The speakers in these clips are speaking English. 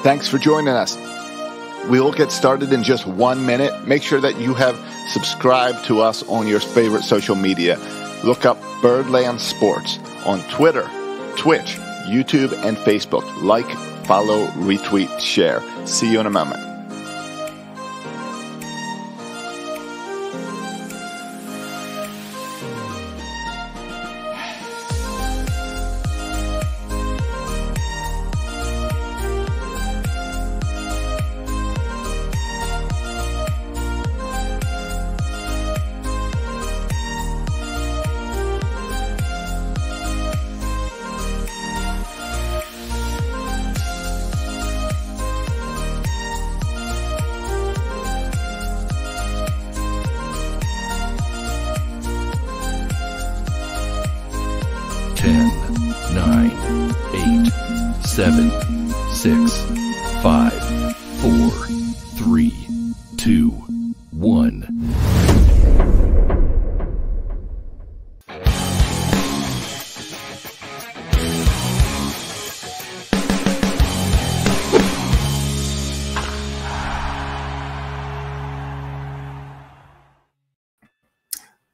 Thanks for joining us. We'll get started in just 1 minute. Make sure that you have subscribed to us on your favorite social media. Look up Birdland Sports on Twitter, Twitch, YouTube, and Facebook. Like, follow, retweet, share. See you in a moment.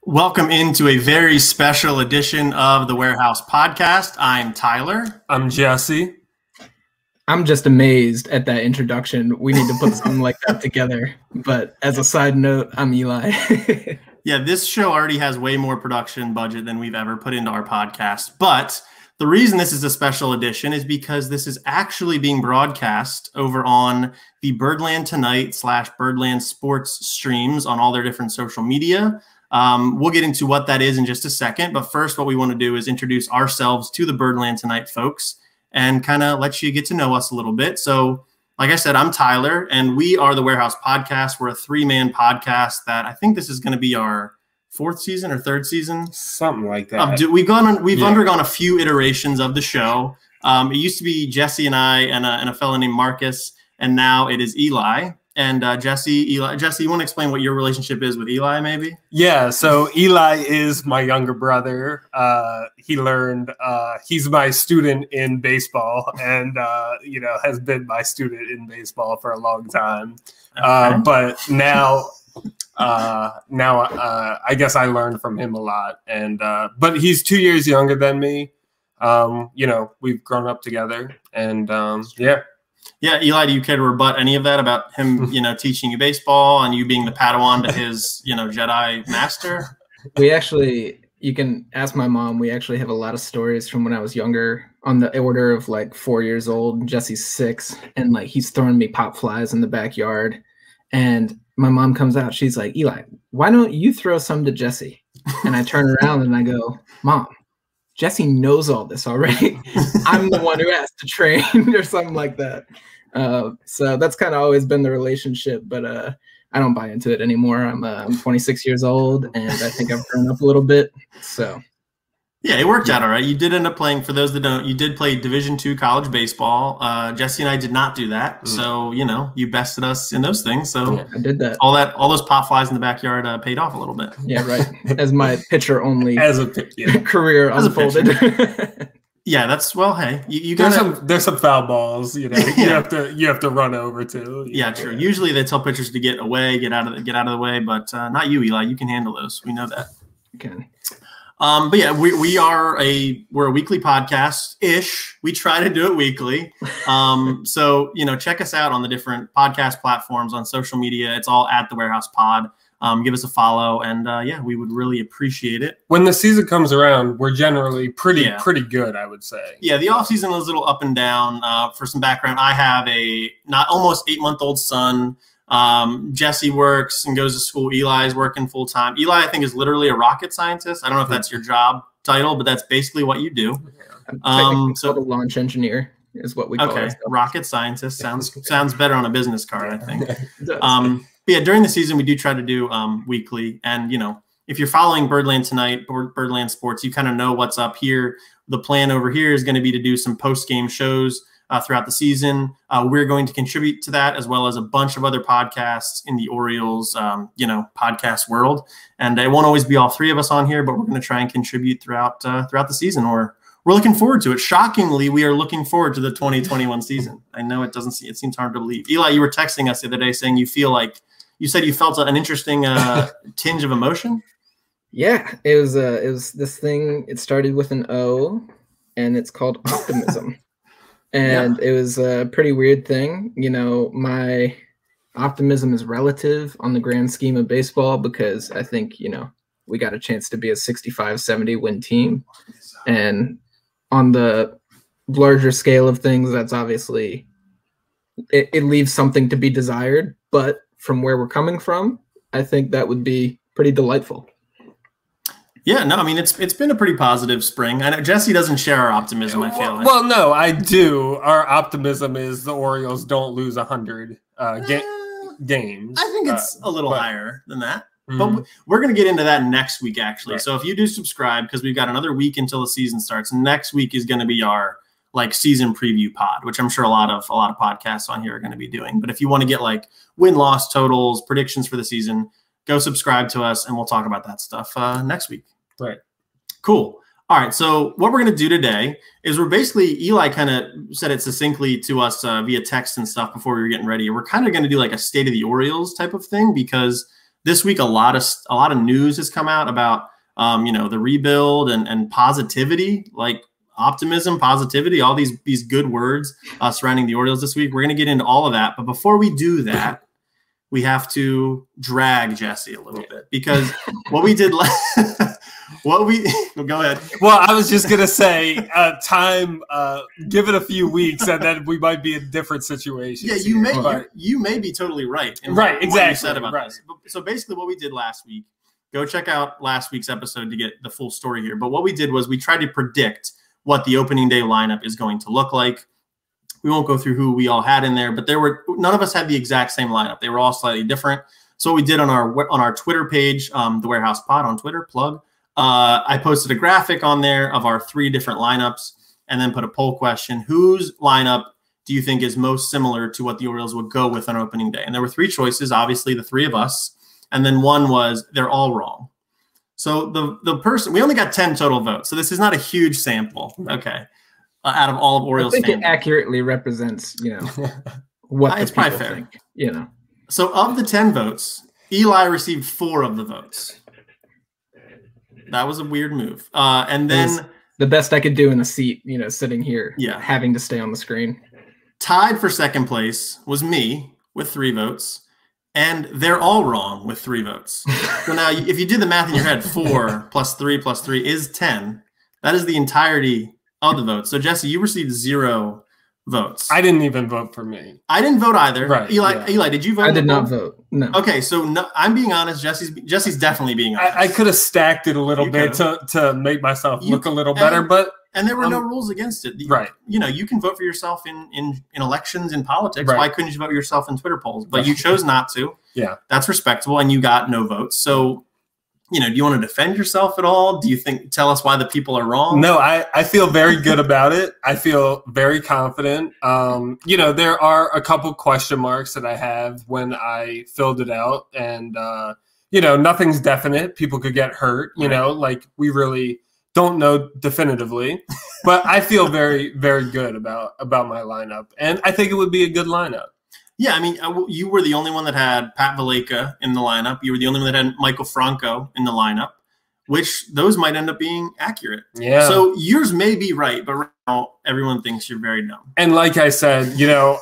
Welcome into a very special edition of the Warehouse Podcast. I'm Tyler. I'm Jesse. I'm just amazed at that introduction. We need to put something like that together. But as a side note, I'm Eli. Yeah, this show already has way more production budget than we've ever put into our podcast. But the reason this is a special edition is because this is actually being broadcast over on the Birdland Tonight / Birdland Sports streams on all their different social media. We'll get into what that is in just a second. But first, what we want to do is introduce ourselves to the Birdland Tonight folks and kind of let you get to know us a little bit. So, like I said, I'm Tyler, and we are the Warehouse Podcast. We're a 3-man podcast that I think this is going to be our 4th season or 3rd season. Something like that. We've undergone a few iterations of the show. It used to be Jesse and I and a fellow named Marcus, and now it is Eli. And Jesse, you want to explain what your relationship is with Eli, maybe? Yeah, so Eli is my younger brother. He's my student in baseball and, has been my student in baseball for a long time. Okay. But now I guess I learned from him a lot. And but he's 2 years younger than me. We've grown up together and yeah. Yeah, Eli, do you care to rebut any of that about him, teaching you baseball and you being the Padawan to his, Jedi master? You can ask my mom. We actually have a lot of stories from when I was younger on the order of like 4 years old. Jesse's 6, and like he's throwing me pop flies in the backyard. And my mom comes out. She's like, Eli, why don't you throw some to Jesse? And I turn around and I go, Mom, Jesse knows all this already. I'm the one who has to train or something like that. So that's kind of always been the relationship, but I don't buy into it anymore. I'm 26 years old, and I think I've grown up a little bit. So yeah, it worked out all right. You did end up playing, for those that don't, you did play Division II college baseball. Jesse and I did not do that. So, you bested us in those things. So yeah, I did that. All those pop flies in the backyard paid off a little bit. Yeah, right. As my pitcher only career unfolded. Yeah, that's hey, you got there's some foul balls, you have to run over to. Yeah, true. Usually they tell pitchers to get away, get out of the way, but not you, Eli. You can handle those. We know that. Okay. But yeah, we're a weekly podcast ish. We try to do it weekly. So check us out on the different podcast platforms on social media. It's all at the Warehouse Pod. Give us a follow, and we would really appreciate it. When the season comes around, we're generally pretty good, I would say. Yeah, the off season is a little up and down. For some background, I have a almost 8-month-old son. Jesse works and goes to school. Eli's working full time. Eli, I think, is literally a rocket scientist. I don't know if that's your job title, but that's basically what you do. So the launch engineer is what we call it. Rocket scientist sounds better on a business card, I think. But yeah, during the season, we do try to do weekly. And, if you're following Birdland Tonight or Birdland Sports, you kind of know what's up here. The plan over here is going to be to do some post-game shows throughout the season. We're going to contribute to that, as well as a bunch of other podcasts in the Orioles, podcast world. And it won't always be all 3 of us on here, but we're going to try and contribute throughout the season, or we're looking forward to it. Shockingly, we are looking forward to the 2021 season. I know it seems hard to believe. Eli, you were texting us the other day saying you said you felt an interesting tinge of emotion. Yeah, it was this thing. It started with an O, and it's called optimism. And it was a pretty weird thing. You know, my optimism is relative on the grand scheme of baseball because I think, you know, we got a chance to be a 65-70 win team. And on the larger scale of things, that's obviously, it leaves something to be desired. But from where we're coming from, I think that would be pretty delightful. Yeah, no, I mean, it's been a pretty positive spring. I know Jesse doesn't share our optimism, I feel like. Well, no, I do. Our optimism is the Orioles don't lose 100 games. I think it's a little higher than that. But we're going to get into that next week, actually. Right. So if you do subscribe, because we've got another week until the season starts, next week is going to be our season preview pod, which I'm sure a lot of podcasts on here are going to be doing. But if you want to get win-loss totals, predictions for the season, go subscribe to us, and we'll talk about that stuff next week. Right. Cool. All right. So what we're going to do today is Eli kind of said it succinctly to us via text and stuff before we were getting ready. We're kind of going to do a state of the Orioles type of thing because this week a lot of news has come out about the rebuild and positivity, optimism, positivity, all these good words surrounding the Orioles this week. We're going to get into all of that. But before we do that, we have to drag Jesse a little bit because what we did well, go ahead. Well, I was just going to say give it a few weeks and then we might be in different situations. Yeah, you may be totally right. Right, exactly. What you said about this. So basically what we did last week, go check out last week's episode to get the full story here. But what we did was we tried to predict what the opening day lineup is going to look like. We won't go through who we all had in there, but none of us had the exact same lineup. They were all slightly different. So what we did on our Twitter page, the Warehouse Pod on Twitter, plug, I posted a graphic on there of our 3 different lineups and then put a poll question. Whose lineup do you think is most similar to what the Orioles would go with on opening day? And there were 3 choices, obviously the 3 of us. And then one was they're all wrong. So the person, we only got 10 total votes. So this is not a huge sample. Okay. Out of all of Orioles fans. I think it accurately represents, what it's probably fair. Think, So of the 10 votes, Eli received 4 of the votes. That was a weird move. And then the best I could do in a seat, sitting here, yeah, having to stay on the screen. Tied for second place was me with 3 votes. And they're all wrong with 3 votes. So now if you do the math in your head, 4 plus 3 plus 3 is 10. That is the entirety of the votes. So Jesse, you received 0 votes. I didn't even vote for me. I didn't vote either. Right. Eli, did you vote? I did not vote. No. Okay, so no, I'm being honest. Jesse's definitely being honest. I could have stacked it a little bit to make myself look a little better, but there were no rules against it. Right. You can vote for yourself in elections, in politics. Right. Why couldn't you vote yourself in Twitter polls? But you chose not to. Yeah. That's respectable, and you got no votes. So do you want to defend yourself at all? Do you tell us why the people are wrong? No, I feel very good about it. I feel very confident. There are a couple question marks that I have when I filled it out, and nothing's definite. People could get hurt. We really don't know definitively, but I feel very, very good about my lineup, and I think it would be a good lineup. Yeah, I mean, you were the only one that had Pat Valleca in the lineup. You were the only one that had Michael Franco in the lineup, which those might end up being accurate. Yeah. So yours may be right, but right now everyone thinks you're very dumb. And like I said,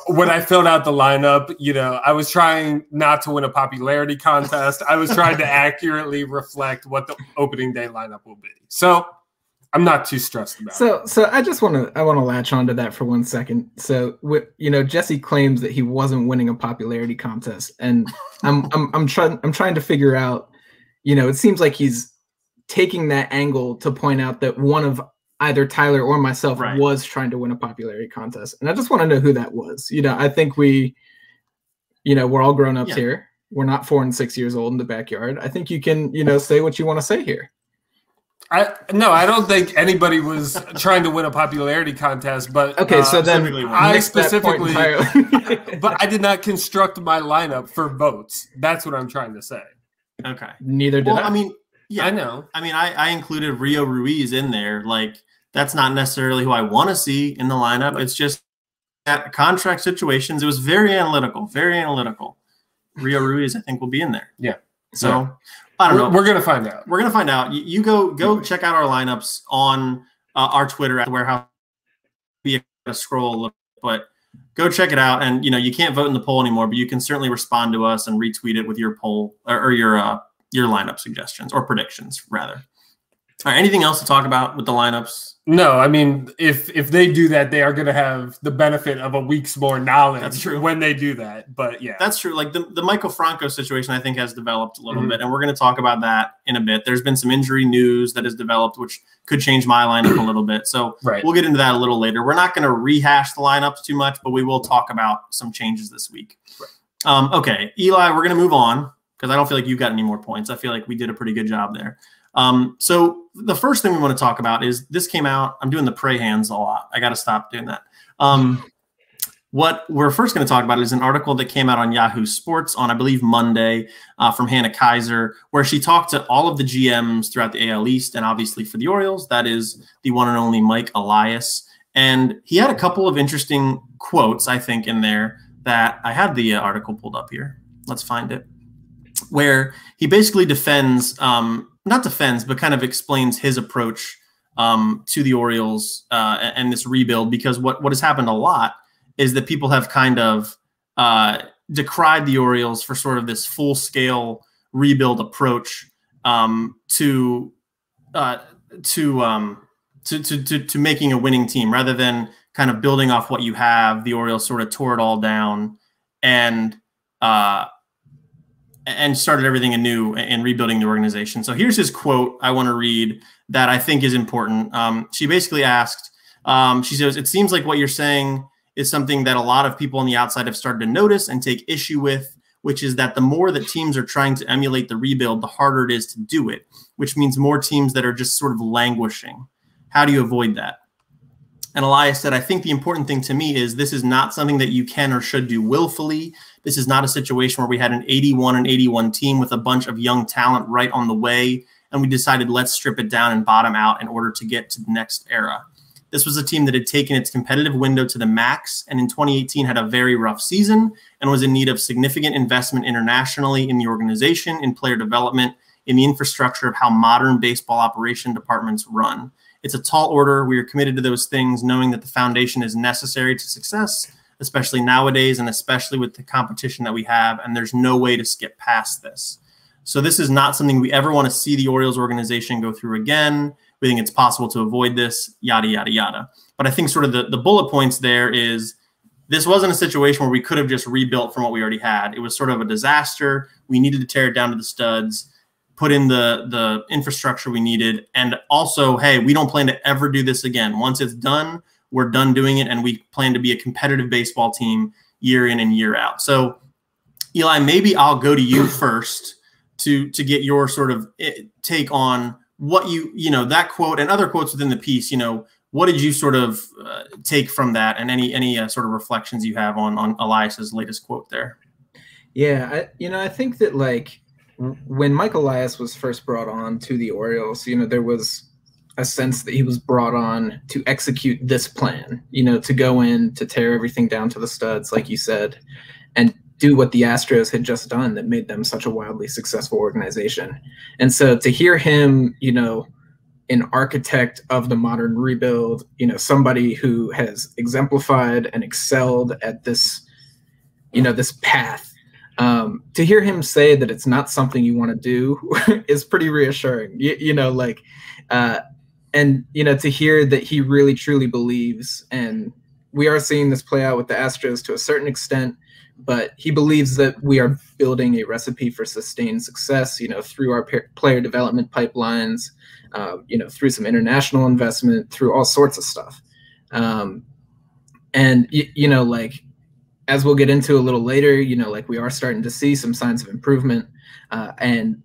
when I filled out the lineup, I was trying not to win a popularity contest. I was trying to accurately reflect what the opening day lineup will be. So I'm not too stressed about it. So I just want to latch onto that for 1 second. So Jesse claims that he wasn't winning a popularity contest, and I'm trying to figure out. It seems like he's taking that angle to point out that one of either Tyler or myself was trying to win a popularity contest, and I just want to know who that was. I think we're all grown ups here. We're not 4 and 6 years old in the backyard. I think you can say what you want to say here. I don't think anybody was trying to win a popularity contest, but okay, so then I specifically, but I did not construct my lineup for votes. That's what I'm trying to say. Okay. Neither did I. I mean, yeah, I know. I mean, I included Rio Ruiz in there, That's not necessarily who I want to see in the lineup. It's just at contract situations. It was very analytical, very analytical. Rio Ruiz, I think, will be in there. Yeah. So I don't know. We're gonna find out. We're gonna find out. You go check out our lineups on our Twitter at the Warehouse. Be a scroll a little, but go check it out. And you can't vote in the poll anymore, but you can certainly respond to us and retweet it with your poll or your lineup suggestions or predictions rather. All right, anything else to talk about with the lineups? No, I mean, if they do that, they are going to have the benefit of a week's more knowledge. That's true. When they do that. But yeah, that's true. Like the Michael Franco situation, I think has developed a little bit, and we're going to talk about that in a bit. There's been some injury news that has developed, which could change my lineup a little bit. So we'll get into that a little later. We're not going to rehash the lineups too much, but we will talk about some changes this week. Right. Okay, Eli, we're going to move on because I don't feel like you've got any more points. I feel like we did a pretty good job there. So the first thing we want to talk about is this came out. I'm doing the pray hands a lot. I got to stop doing that. What we're first going to talk about is an article that came out on Yahoo Sports on, I believe, Monday from Hannah Kaiser, where she talked to all of the GMs throughout the AL East and obviously for the Orioles. That is the one and only Mike Elias. And he had a couple of interesting quotes, I think, in there that I had the article pulled up here. Let's find it. Where he basically defends not defends, but kind of explains his approach to the Orioles and this rebuild, because what has happened a lot is that people have kind of decried the Orioles for sort of this full-scale rebuild approach to making a winning team, rather than kind of building off what you have. The Orioles sort of tore it all down and started everything anew and rebuilding the organization. So here's his quote I want to read that I think is important. She basically asked, she says, "It seems like what you're saying is something that a lot of people on the outside have started to notice and take issue with, which is that the more that teams are trying to emulate the rebuild, the harder it is to do it, which means more teams that are just sort of languishing. How do you avoid that?" And Elias said, "I think the important thing to me is this is not something that you can or should do willfully. This is not a situation where we had an 81 team with a bunch of young talent right on the way, and we decided let's strip it down and bottom out in order to get to the next era. This was a team that had taken its competitive window to the max, and in 2018 had a very rough season and was in need of significant investment internationally in the organization, in player development, in the infrastructure of how modern baseball operation departments run. It's a tall order. We are committed to those things, knowing that the foundation is necessary to success, especially nowadays and especially with the competition that we have, and there's no way to skip past this. So this is not something we ever want to see the Orioles organization go through again. We think it's possible to avoid this, yada, yada, yada." But I think sort of the bullet points there is this wasn't a situation where we could have just rebuilt from what we already had. It was sort of a disaster. We needed to tear it down to the studs, put in the infrastructure we needed, and also, hey, we don't plan to ever do this again. Once it's done, we're done doing it, and we plan to be a competitive baseball team year in and year out. So, Eli, maybe I'll go to you first to get your sort of take on what that quote and other quotes within the piece. What did you sort of take from that, and any sort of reflections you have on Elias's latest quote there? Yeah, I think that like when Mike Elias was first brought on to the Orioles, there was a sense that he was brought on to execute this plan, to go in, to tear everything down to the studs, like you said, and do what the Astros had just done that made them such a wildly successful organization. And so to hear him, an architect of the modern rebuild, somebody who has exemplified and excelled at this, this path, to hear him say that it's not something you want to do is pretty reassuring, and, to hear that he really, truly believes, and we are seeing this play out with the Astros to a certain extent, but he believes that we are building a recipe for sustained success, through our player development pipelines, through some international investment, through all sorts of stuff. And, as we'll get into a little later, we are starting to see some signs of improvement, and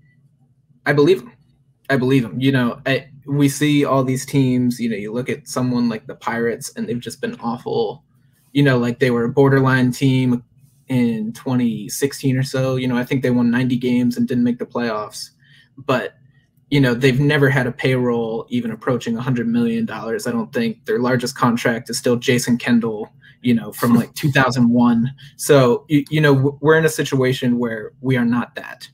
I believe him. We see all these teams, you look at someone like the Pirates and they've just been awful, like they were a borderline team in 2016 or so. I think they won 90 games and didn't make the playoffs. But, they've never had a payroll even approaching $100 million. I don't think their largest contract is still Jason Kendall, from like 2001. So, we're in a situation where we are not that.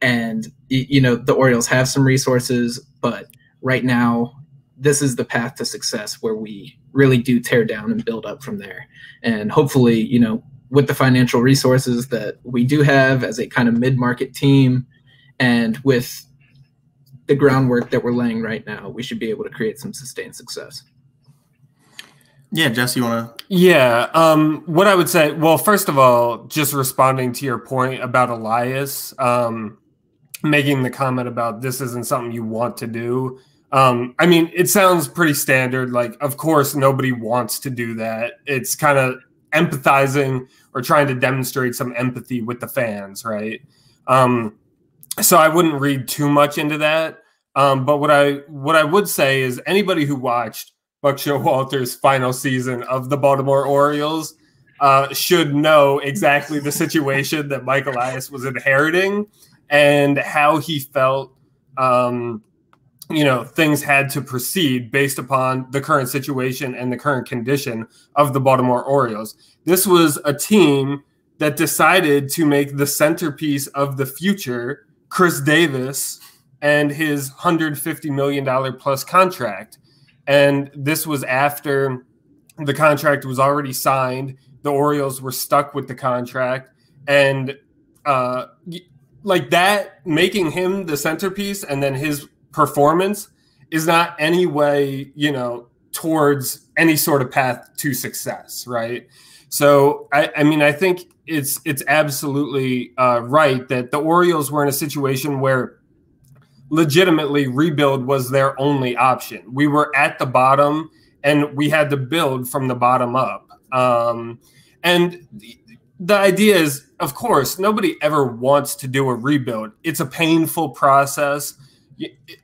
And, the Orioles have some resources, but right now, this is the path to success where we really do tear down and build up from there. And hopefully, with the financial resources that we do have as a kind of mid-market team and with the groundwork that we're laying right now, we should be able to create some sustained success. Yeah, Jess, you want to? Yeah. What I would say, well, first of all, just responding to your point about Elias, making the comment about this isn't something you want to do. I mean, it sounds pretty standard. Like, of course, nobody wants to do that. It's kind of empathizing or trying to demonstrate some empathy with the fans, right? So I wouldn't read too much into that. But what I would say is anybody who watched Buck Showalter's final season of the Baltimore Orioles should know exactly the situation that Mike Elias was inheriting and how he felt, things had to proceed based upon the current situation and the current condition of the Baltimore Orioles. This was a team that decided to make the centerpiece of the future Chris Davis and his $150 million plus contract. And this was after the contract was already signed. The Orioles were stuck with the contract. And like that, making him the centerpiece and then his performance is not any way, towards any sort of path to success, right? So, I mean, I think it's absolutely right that the Orioles were in a situation where legitimately rebuild was their only option. We were at the bottom and we had to build from the bottom up. And the idea is, of course, nobody ever wants to do a rebuild. It's a painful process.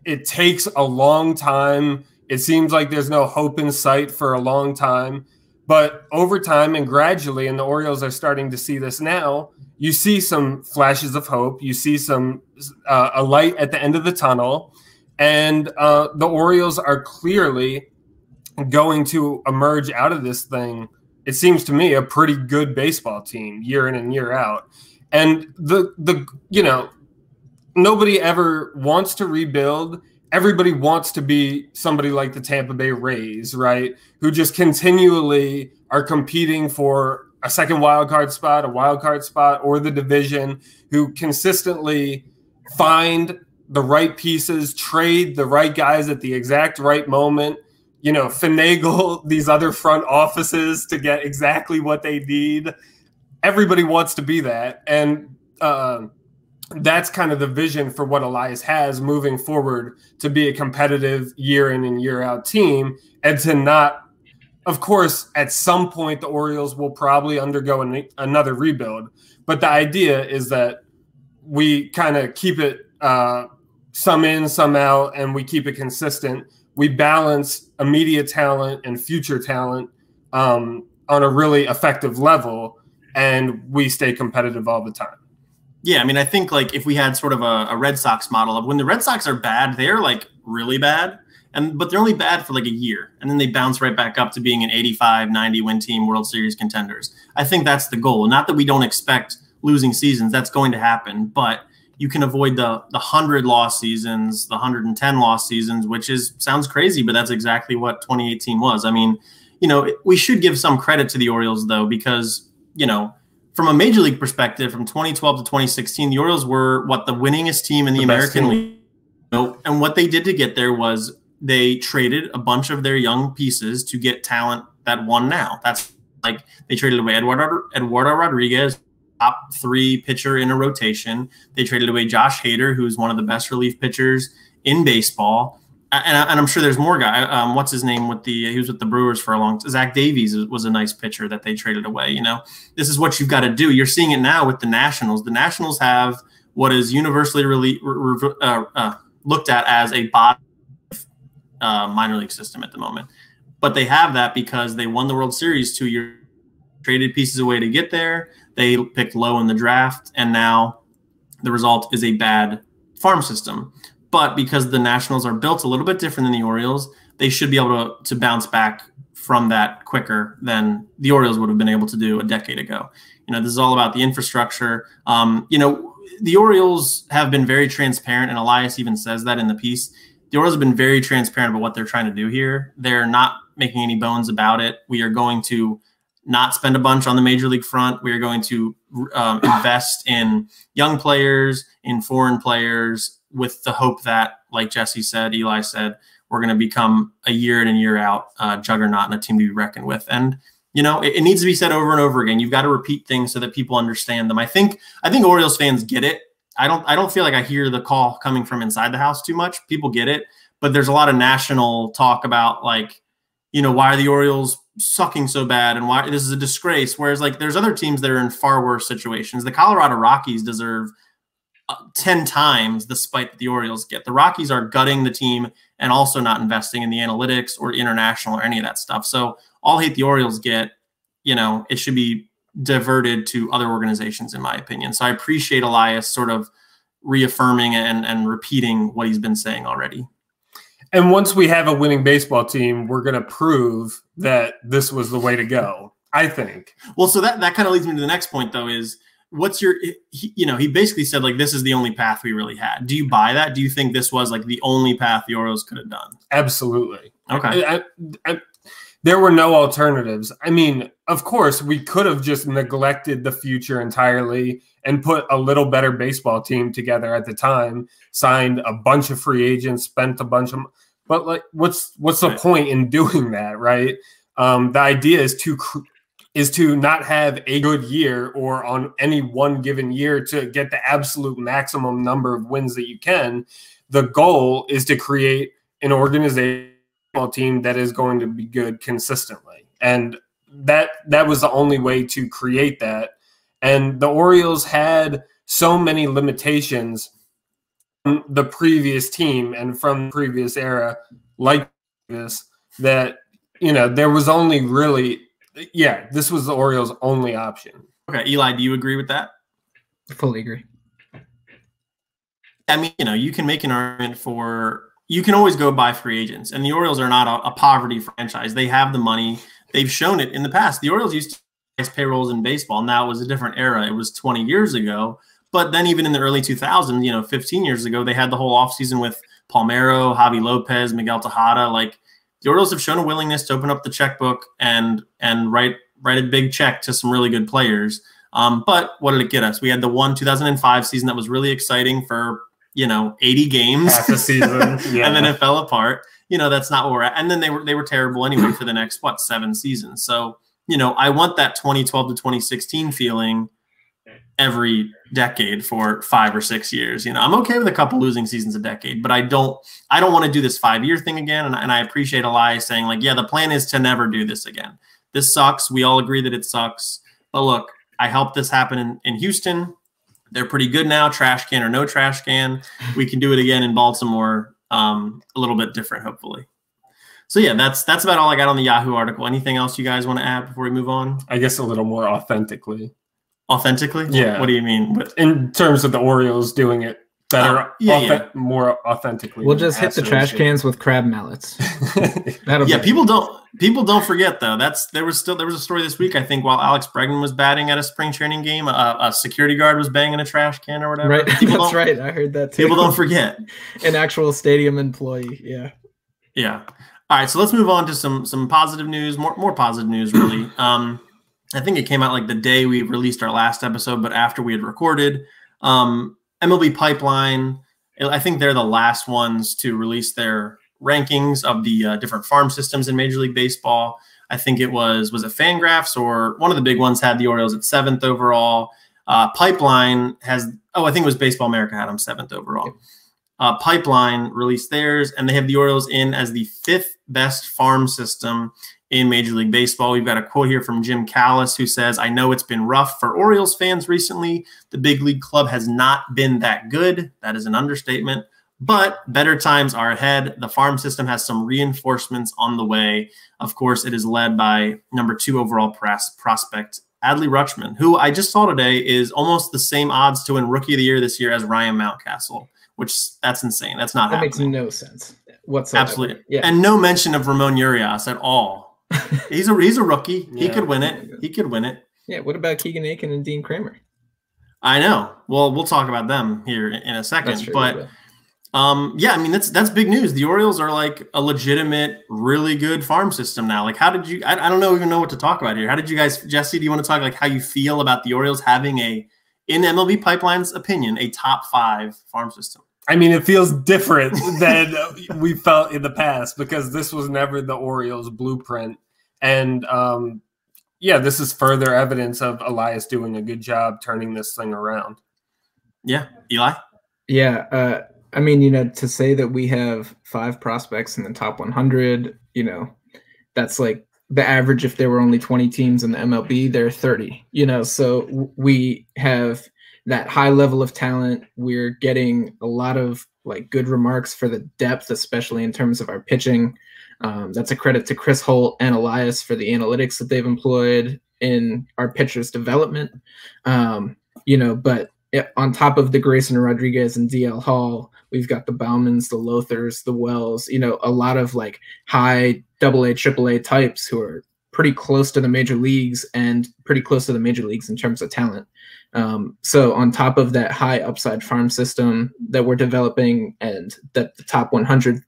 It takes a long time. It seems like there's no hope in sight for a long time. But over time and gradually, and the Orioles are starting to see this now, you see some flashes of hope. You see some a light at the end of the tunnel. And the Orioles are clearly going to emerge out of this thing, it seems to me, a pretty good baseball team year in and year out. And nobody ever wants to rebuild. Everybody wants to be somebody like the Tampa Bay Rays, right? Who just continually are competing for a second wild card spot, a wild card spot, or the division, who consistently find the right pieces, trade the right guys at the exact right moment, finagle these other front offices to get exactly what they need. Everybody wants to be that. And that's kind of the vision for what Elias has moving forward, to be a competitive year in and year out team, and to not, of course, at some point the Orioles will probably undergo another rebuild. But the idea is that we kind of keep it some in, some out, and we keep it consistent. We balance immediate talent and future talent on a really effective level, and we stay competitive all the time. Yeah, I mean, I think like if we had sort of a Red Sox model of when the Red Sox are bad, they're like really bad, but they're only bad for like a year, and then they bounce right back up to being an 85, 90 win team, World Series contenders. I think that's the goal. Not that we don't expect losing seasons, that's going to happen, but you can avoid the 100 loss seasons, the 110 loss seasons, which sounds crazy, but that's exactly what 2018 was. I mean, we should give some credit to the Orioles though, because, from a major league perspective, from 2012 to 2016, the Orioles were the winningest team in the American League. And what they did to get there was they traded a bunch of their young pieces to get talent that won now. That's like they traded away Eduardo Rodriguez, top 3 pitcher in a rotation. They traded away Josh Hader, who's one of the best relief pitchers in baseball. And I'm sure there's more guy. What's his name? He was with the Brewers for a long time. Zach Davies was a nice pitcher that they traded away. This is what you've got to do. You're seeing it now with the Nationals. The Nationals have what is universally looked at as a bottom minor league system at the moment. But they have that because they won the World Series 2 years, traded pieces away to get there. They picked low in the draft, and now the result is a bad farm system. But because the Nationals are built a little bit different than the Orioles, they should be able to bounce back from that quicker than the Orioles would have been able to do a decade ago. This is all about the infrastructure. The Orioles have been very transparent, and Elias even says that in the piece. The Orioles have been very transparent about what they're trying to do here. They're not making any bones about it. We are going to not spend a bunch on the major league front. We are going to invest in young players, in foreign players, with the hope that, like Jesse said, Eli said, we're going to become a year in and year out juggernaut and a team to be reckoned with. And it needs to be said over and over again. You've got to repeat things so that people understand them. I think Orioles fans get it. I don't feel like I hear the call coming from inside the house too much. People get it, but there's a lot of national talk about why are the Orioles sucking so bad and why this is a disgrace. Whereas there's other teams that are in far worse situations. The Colorado Rockies deserve 10 times the spite that the Orioles get. The Rockies are gutting the team and also not investing in the analytics or international or any of that stuff. So all hate the Orioles get, it should be diverted to other organizations, in my opinion. So I appreciate Elias sort of reaffirming and repeating what he's been saying already. And once we have a winning baseball team, we're going to prove that this was the way to go, I think. Well, so that kind of leads me to the next point, though, is he basically said, this is the only path we really had. Do you buy that? Do you think this was the only path the Orioles could have done? Absolutely. Okay. There were no alternatives. I mean, of course, we could have just neglected the future entirely and put a little better baseball team together at the time, signed a bunch of free agents, spent a bunch of – but, what's the point in doing that, right? The idea is to not have a good year or on any one given year to get the absolute maximum number of wins that you can. The goal is to create an organizational team that is going to be good consistently. And that was the only way to create that. And the Orioles had so many limitations from the previous team and from the previous era like this that, there was only really – this was the Orioles' only option. Okay, Eli, do you agree with that? I fully agree. I mean, you can make an argument for you can always go buy free agents, and the Orioles are not a poverty franchise. They have the money. They've shown it in the past. The Orioles used to raise payrolls in baseball. Now it was a different era. It was 20 years ago. But then even in the early 2000s, 15 years ago, they had the whole offseason with Palmeiro, Javi Lopez, Miguel Tejada. The Orioles have shown a willingness to open up the checkbook and write a big check to some really good players. But what did it get us? We had the 2005 season that was really exciting for 80 games, half a season, yeah. And then it fell apart. That's not where we're at. And then they were terrible anyway for the next 7 seasons. So I want that 2012 to 2016 feeling every decade for 5 or 6 years. I'm okay with a couple losing seasons a decade, but I don't want to do this 5-year thing again. And I appreciate Elias saying the plan is to never do this again. This sucks. We all agree that it sucks. But look, I helped this happen in Houston. They're pretty good now, trash can or no trash can. We can do it again in Baltimore, a little bit different, hopefully. So, yeah, that's about all I got on the Yahoo article. Anything else you guys want to add before we move on? I guess a little more authentically. Authentically? Yeah. What do you mean? In terms of the Orioles doing it better, more authentically. We'll just hit the trash cans with crab mallets. People don't forget though. There was a story this week, I think, while Alex Bregman was batting at a spring training game, a security guard was banging a trash can or whatever. Right, that's right. I heard that too. People don't forget. An actual stadium employee. Yeah. Yeah. All right, so let's move on to some positive news. More positive news, really. I think it came out the day we released our last episode, but after we had recorded. MLB Pipeline, I think they're the last ones to release their rankings of the different farm systems in Major League Baseball. I think it was it Fangraphs or one of the big ones had the Orioles at 7th overall. Pipeline has, I think it was Baseball America had them 7th overall. Pipeline released theirs, and they have the Orioles in as the 5th best farm system in Major League Baseball. We've got a quote here from Jim Callis, who says, "I know it's been rough for Orioles fans recently. The big league club has not been that good." That is an understatement. But better times are ahead. The farm system has some reinforcements on the way. Of course, it is led by number 2 overall prospect, Adley Rutschman, who I just saw today is almost the same odds to win Rookie of the Year this year as Ryan Mountcastle, which that's insane. That's not that happening. makes no sense whatsoever. Absolutely. Yeah. And no mention of Ramon Urias at all. He's a rookie. He could win it. He could win it. Yeah. What about Keegan Aiken and Dean Kramer? I know. Well, we'll talk about them here in a second. That's true, but yeah, I mean that's big news. The Orioles are like a legitimate, really good farm system now. Like, how did you? I don't even know what to talk about here. How did you guys, Jesse? Do you want to talk like how you feel about the Orioles having in MLB Pipeline's opinion, a top 5 farm system? I mean, it feels different than we felt in the past because this was never the Orioles blueprint. And yeah, this is further evidence of Elias doing a good job turning this thing around. Yeah. Eli? Yeah. I mean, to say that we have 5 prospects in the top 100, that's like the average. If there were only 20 teams in the MLB, there are 30, so we have that high level of talent. We're getting a lot of like good remarks for the depth, especially in terms of our pitching. That's a credit to Chris Holt and Elias for the analytics that they've employed in our pitchers' development. But on top of the Grayson Rodriguez and DL Hall, we've got the Baumans, the Lothars, the Wells, a lot of like high AA, AAA types who are pretty close to the major leagues and pretty close to the major leagues in terms of talent. So on top of that high upside farm system that we're developing and that the top 100,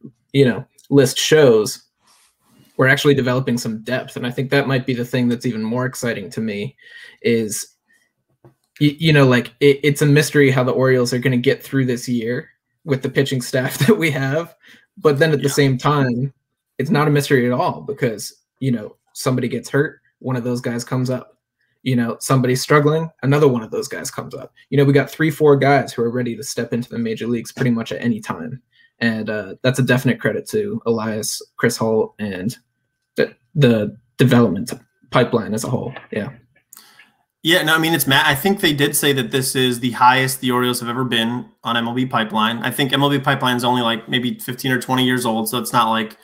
list shows, we're actually developing some depth. And I think that might be the thing that's even more exciting to me is, it's a mystery how the Orioles are going to get through this year with the pitching staff that we have. But then at the same time, it's not a mystery at all because, somebody gets hurt, one of those guys comes up. Somebody's struggling, another one of those guys comes up. We got 3-4 guys who are ready to step into the major leagues pretty much at any time. And that's a definite credit to Elias, Chris Holt, and the development pipeline as a whole. Yeah. Yeah, no, I mean, it's Matt. I think they did say that this is the highest the Orioles have ever been on MLB Pipeline. I think MLB Pipeline is only like maybe 15 or 20 years old, so it's not like,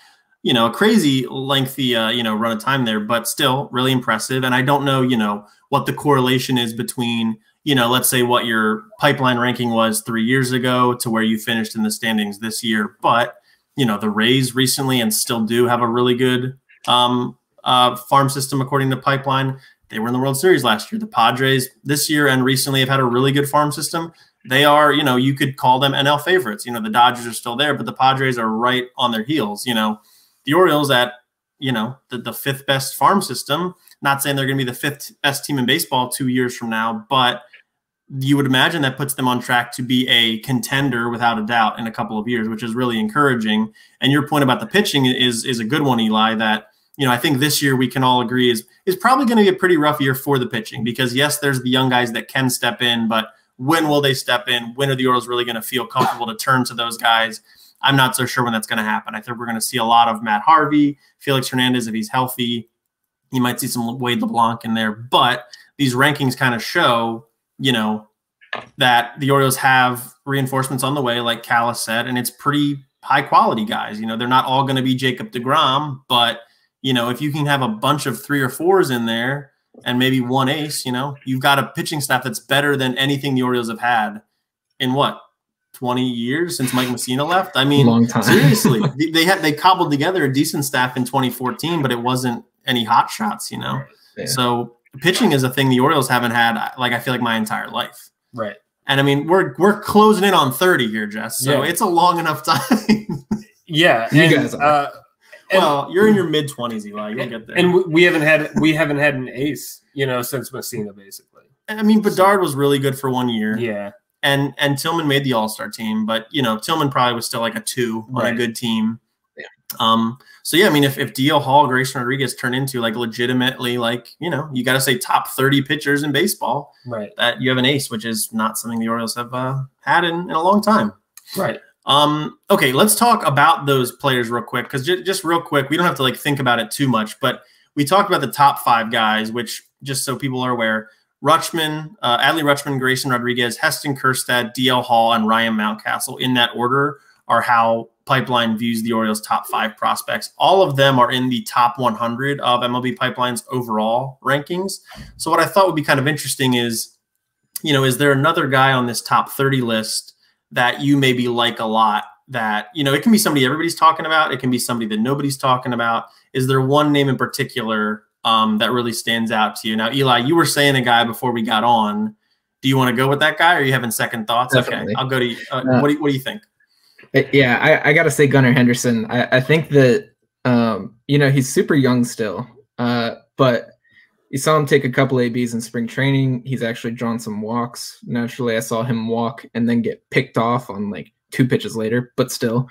a crazy lengthy, run of time there, but still really impressive. And I don't know, what the correlation is between, let's say what your pipeline ranking was 3 years ago to where you finished in the standings this year. But, the Rays recently and still do have a really good farm system according to Pipeline. They were in the World Series last year. The Padres this year and recently have had a really good farm system. They are, you could call them NL favorites. The Dodgers are still there, but the Padres are right on their heels. The Orioles at, the 5th best farm system, not saying they're going to be the 5th best team in baseball 2 years from now, but you would imagine that puts them on track to be a contender without a doubt in a couple of years, which is really encouraging. And your point about the pitching is a good one, Eli, that, I think this year we can all agree is probably going to be a pretty rough year for the pitching because, yes, there's the young guys that can step in, but when will they step in? When are the Orioles really going to feel comfortable to turn to those guys? I'm not so sure when that's going to happen. I think we're going to see a lot of Matt Harvey, Felix Hernandez if he's healthy. You might see some Wade LeBlanc in there. But these rankings kind of show, that the Orioles have reinforcements on the way, like Callis said, and it's pretty high-quality guys. They're not all going to be Jacob deGrom, but, if you can have a bunch of 3 or 4s in there and maybe one ace, you've got a pitching staff that's better than anything the Orioles have had in what? 20 years since Mike Messina left. I mean, long time. Seriously, they cobbled together a decent staff in 2014, but it wasn't any hot shots, Yeah. So pitching is a thing the Orioles haven't had, I feel like my entire life. Right. And I mean, we're closing in on 30 here, Jess. So it's a long enough time. Yeah. You guys are. Well, you're in your mid-20s, Eli. You'll get there. And we haven't had an ace, since Messina, basically. I mean, Bedard was really good for 1 year. Yeah. And Tillman made the All-Star team, but Tillman probably was still like a 2 on a good team. Yeah. So yeah, I mean, if DL Hall, Grayson Rodriguez turn into like legitimately you got to say top 30 pitchers in baseball, right? That you have an ace, which is not something the Orioles have had in a long time, right? Okay, let's talk about those players real quick because just real quick, we don't have to think about it too much, but we talked about the top 5 guys, which just so people are aware. Rutschman, Adley Rutschman, Grayson Rodriguez, Heston Kjerstad, DL Hall, and Ryan Mountcastle in that order are how Pipeline views the Orioles' top 5 prospects. All of them are in the top 100 of MLB Pipeline's overall rankings. So what I thought would be kind of interesting is, is there another guy on this top 30 list that you maybe like a lot that, you know, it can be somebody everybody's talking about. It can be somebody that nobody's talking about. Is there one name in particular that really stands out to you? Now, Eli, you were saying a guy before we got on. Do you want to go with that guy, or are you having second thoughts? Definitely. Okay, I'll go to you. What do you think? Yeah, I got to say Gunnar Henderson. I think that, you know, he's super young still, but you saw him take a couple ABs in spring training. He's actually drawn some walks. Naturally, I saw him walk and then get picked off on like 2 pitches later, but still,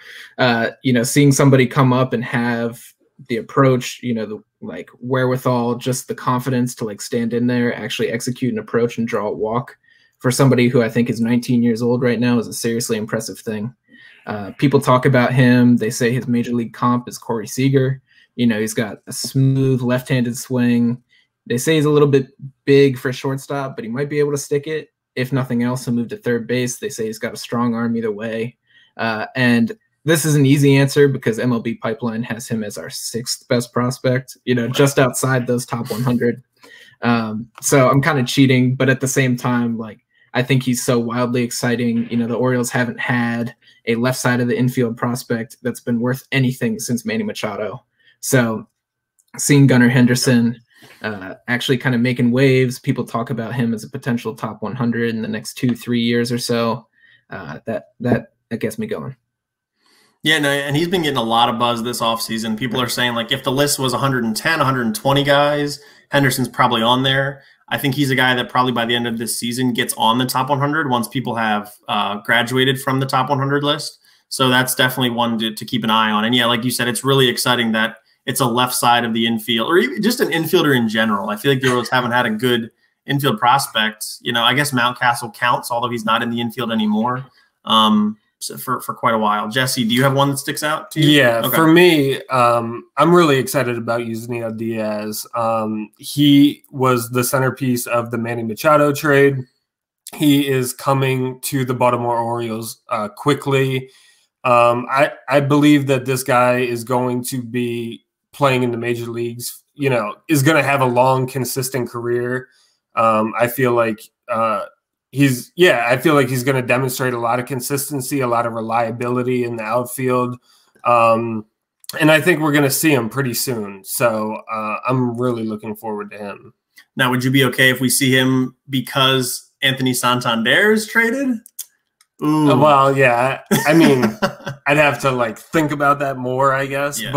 you know, seeing somebody come up and have the approach, you know, the like wherewithal, just the confidence to like stand in there, actually execute an approach and draw a walk for somebody who I think is 19 years old right now is a seriously impressive thing. People talk about him. They say his major league comp is Corey Seager. You know, he's got a smooth left-handed swing. They say he's a little bit big for shortstop, but he might be able to stick it. If nothing else, he'll move to third base. They say he's got a strong arm either way. And this is an easy answer because MLB Pipeline has him as our 6th best prospect, you know, just outside those top 100. So I'm kind of cheating, but at the same time, like, I think he's so wildly exciting. You know, the Orioles haven't had a left side of the infield prospect that's been worth anything since Manny Machado. So seeing Gunnar Henderson actually kind of making waves, people talk about him as a potential top 100 in the next 2-3 years or so. That gets me going. Yeah, no, and he's been getting a lot of buzz this offseason. People are saying, like, if the list was 110, 120 guys, Henderson's probably on there. I think he's a guy that probably by the end of this season gets on the top 100 once people have graduated from the top 100 list. So that's definitely one to keep an eye on. And yeah, like you said, it's really exciting that it's a left side of the infield, or even just an infielder in general. I feel like the Orioles haven't had a good infield prospect. You know, I guess Mountcastle counts, although he's not in the infield anymore. So for quite a while. Jesse, do you have one that sticks out to you? Yeah, okay. For me, I'm really excited about Yusniel Diaz. He was the centerpiece of the Manny Machado trade. He is coming to the Baltimore Orioles quickly. I believe that this guy is going to be playing in the major leagues, you know, is going to have a long, consistent career. I feel like he's going to demonstrate a lot of consistency, a lot of reliability in the outfield. And I think we're going to see him pretty soon. So I'm really looking forward to him. Now, would you be okay if we see him because Anthony Santander is traded? Ooh. Well, yeah. I mean, I'd have to like think about that more, I guess. Yeah.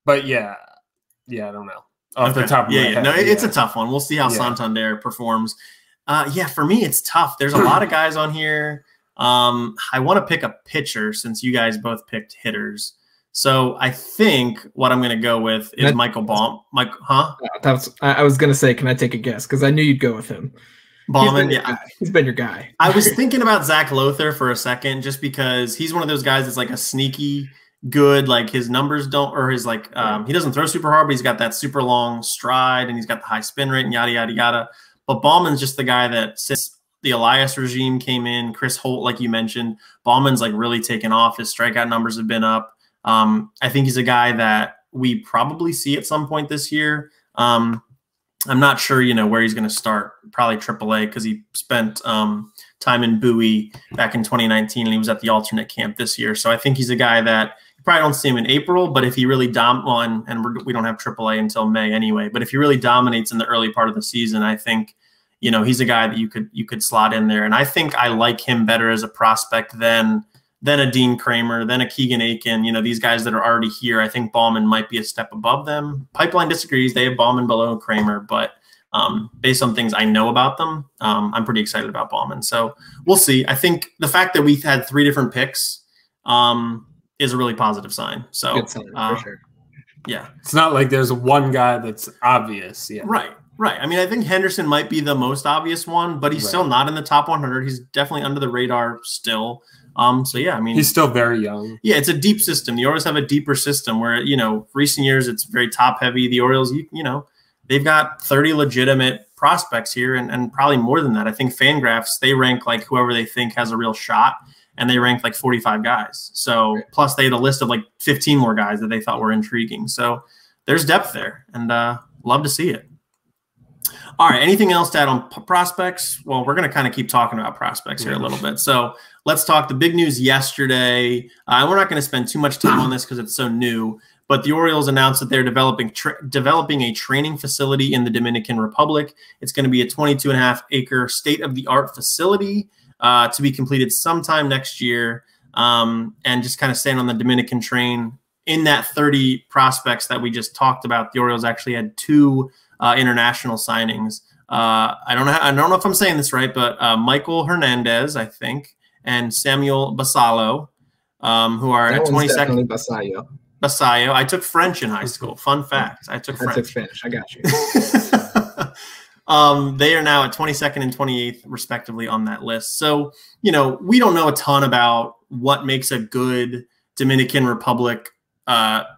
But yeah, I don't know. Off the top of my head. No, it's a tough one. We'll see how Santander performs. Yeah, for me, it's tough. There's a lot of guys on here. I want to pick a pitcher since you guys both picked hitters. So I think what I'm going to go with is Michael Baum. I was going to say, can I take a guess? Because I knew you'd go with him. Bauman, he's been your guy. I was thinking about Zach Lothar for a second, just because he's one of those guys that's like a sneaky good, like his numbers don't, or his like, he doesn't throw super hard, but he's got that super long stride and he's got the high spin rate and yada, yada, yada. But Bauman's just the guy that since the Elias regime came in, Chris Holt, like you mentioned, Bauman's like really taken off. His strikeout numbers have been up. I think he's a guy that we probably see at some point this year. I'm not sure, you know, where he's going to start. Probably AAA because he spent time in Bowie back in 2019 and he was at the alternate camp this year. So I think he's a guy that you probably don't see him in April, but if he really we don't have AAA until May anyway. But if he really dominates in the early part of the season, I think, you know, he's a guy that you could slot in there. And I think I like him better as a prospect than a Dean Kramer, than a Keegan Aiken. You know, these guys that are already here. I think Bauman might be a step above them. Pipeline disagrees. They have Bauman below Kramer, but based on things I know about them, I'm pretty excited about Bauman. So we'll see. I think the fact that we've had 3 different picks is a really positive sign. So good sign, for sure. Yeah. It's not like there's one guy that's obvious. Yeah. Right. I mean, I think Henderson might be the most obvious one, but he's still not in the top 100. He's definitely under the radar still. So yeah, I mean, he's still very young. Yeah, it's a deep system. The Orioles have a deeper system where, you know, recent years it's very top heavy. The Orioles, you know, they've got 30 legitimate prospects here and probably more than that. I think Fangraphs, they rank like whoever they think has a real shot, and they ranked like 45 guys. So plus they had a list of like 15 more guys that they thought were intriguing. So there's depth there, and love to see it. All right, anything else to add on prospects? Well, we're going to kind of keep talking about prospects here a little bit. So let's talk the big news yesterday. We're not going to spend too much time on this because it's so new, but the Orioles announced that they're developing a training facility in the Dominican Republic. It's going to be a 22.5-acre state-of-the-art facility to be completed sometime next year, and just kind of staying on the Dominican train. In that 30 prospects that we just talked about, the Orioles actually had 2 international signings. I don't know if I'm saying this right, but Michael Hernandez, I think, and Samuel Basallo, who are at 22nd. Basallo. I took French in high school. Fun fact. I took French. I took Spanish. I got you. They are now at 22nd and 28th, respectively, on that list. So, we don't know a ton about what makes a good Dominican Republic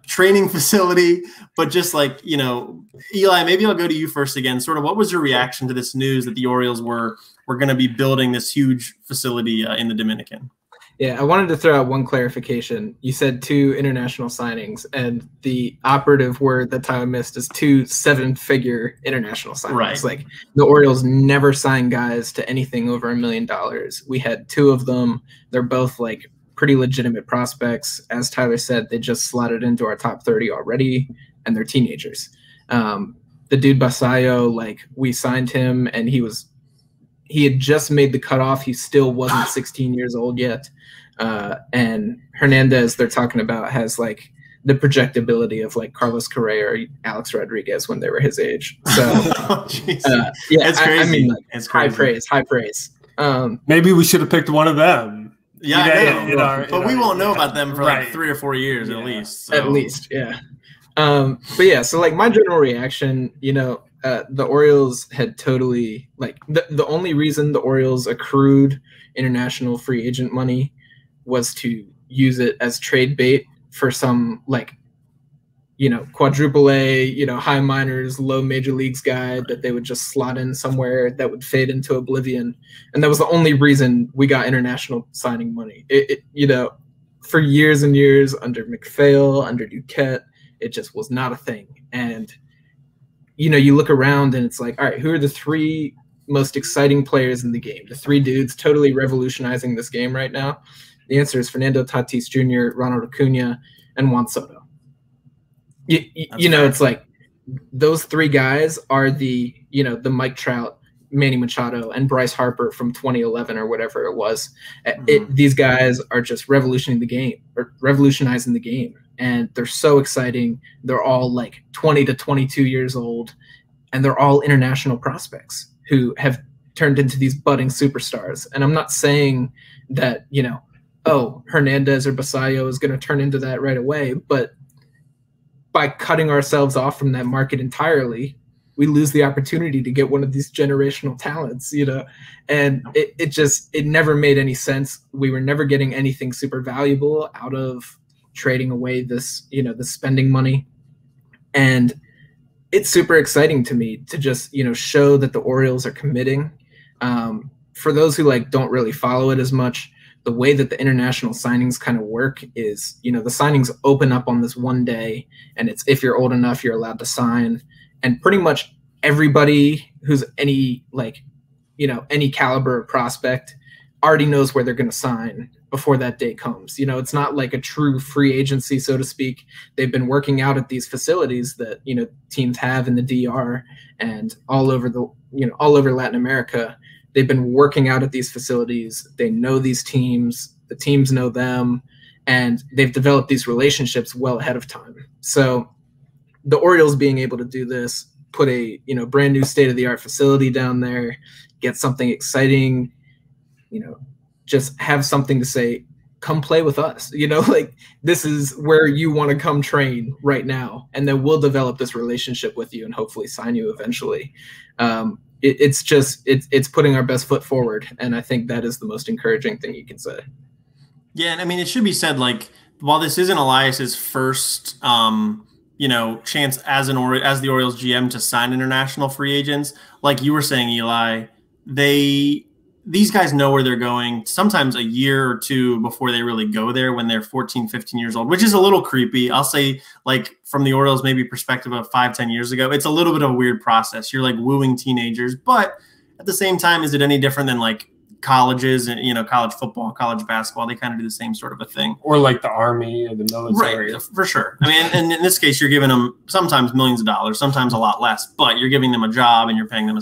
training facility, but just like, Eli, maybe I'll go to you first again. Sort of what was your reaction to this news that the Orioles were going to be building this huge facility in the Dominican? Yeah, I wanted to throw out one clarification. You said 2 international signings, and the operative word that Tyler missed is 2 7-figure international signings. Right. Like, the Orioles never signed guys to anything over $1 million. We had 2 of them. They're both like pretty legitimate prospects. As Tyler said, they just slotted into our top 30 already, and they're teenagers. The dude Basallo, like, we signed him, and he had just made the cutoff. He still wasn't 16 years old yet. And Hernandez, they're talking about, has like the projectability of like Carlos Correa or Alex Rodriguez when they were his age. So yeah, it's crazy. I mean, like, it's high crazy. praise. Maybe we should have picked one of them. Yeah, but we won't know about them for like 3 or 4 years at least. So. At least, yeah. But yeah, so like my general reaction, the Orioles had totally like the only reason the Orioles accrued international free agent money was to use it as trade bait for some like, quadruple A, high minors, low major leagues guy that they would just slot in somewhere that would fade into oblivion. And that was the only reason we got international signing money. For years and years under McPhail, under Duquette, it just was not a thing. And, you look around and it's like, all right, who are the 3 most exciting players in the game? The 3 dudes totally revolutionizing this game right now. The answer is Fernando Tatis Jr., Ronald Acuna, and Juan Soto. It's like those 3 guys are the Mike Trout, Manny Machado, and Bryce Harper from 2011 or whatever it was. These guys are just revolutionizing the game. And they're so exciting. They're all like 20 to 22 years old, and they're all international prospects who have turned into these budding superstars. And I'm not saying that, Hernandez or Basallo is going to turn into that right away, but by cutting ourselves off from that market entirely, we lose the opportunity to get one of these generational talents, and it never made any sense. We were never getting anything super valuable out of trading away this, the spending money. And it's super exciting to me to just, show that the Orioles are committing. For those who don't really follow it as much, the way that the international signings kind of work is, the signings open up on this one day, and it's, if you're old enough, you're allowed to sign. And pretty much everybody who's any caliber of prospect already knows where they're going to sign before that day comes. It's not like a true free agency, so to speak. They've been working out at these facilities that, teams have in the DR and all over Latin America. They've been working out at these facilities. They know these teams, the teams know them, and they've developed these relationships well ahead of time. So the Orioles being able to do this, put a, brand new state-of-the-art facility down there, get something exciting, just have something to say, come play with us, this is where you want to come train right now. And then we'll develop this relationship with you and hopefully sign you eventually. It's putting our best foot forward. And I think that is the most encouraging thing you can say. Yeah. And I mean, it should be said, while this isn't Elias's first, chance as the Orioles GM to sign international free agents, like you were saying, Eli, these guys know where they're going sometimes a year or 2 before they really go there when they're 14, 15 years old, which is a little creepy. I'll say, from the Orioles maybe perspective of 5, 10 years ago, it's a little bit of a weird process. You're wooing teenagers, but at the same time, is it any different than colleges and, college football, college basketball, they kind of do the same sort of a thing. Or like the Army or the military. Right, for sure. I mean, and in this case, you're giving them sometimes millions of dollars, sometimes a lot less, but you're giving them a job and you're paying them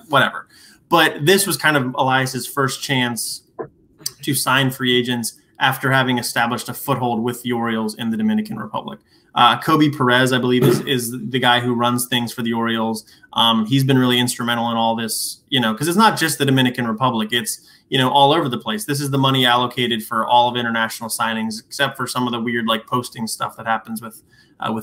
whatever. But this was kind of Elias's first chance to sign free agents after having established a foothold with the Orioles in the Dominican Republic. Kobe Perez, I believe, is the guy who runs things for the Orioles. He's been really instrumental in all this, because it's not just the Dominican Republic. It's, all over the place. This is the money allocated for all of international signings, except for some of the weird posting stuff that happens with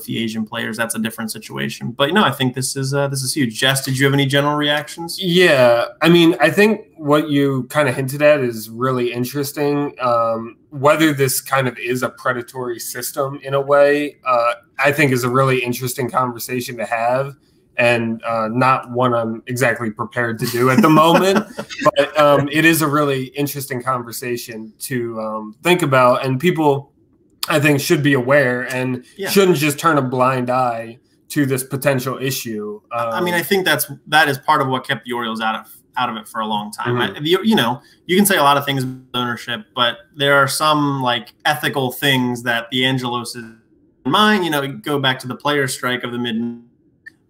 the Asian players. That's a different situation. But I think this is huge. Jess, did you have any general reactions? Yeah, I mean, I think what you kind of hinted at is really interesting. Whether this kind of is a predatory system in a way, I think is a really interesting conversation to have, and not one I'm exactly prepared to do at the moment. But it is a really interesting conversation to think about, and people, I think, should be aware and shouldn't just turn a blind eye to this potential issue. I mean, I think that is part of what kept the Orioles out of it for a long time. Mm-hmm. You can say a lot of things with ownership, but there are some ethical things that the Angelos is in mind. Go back to the player strike of the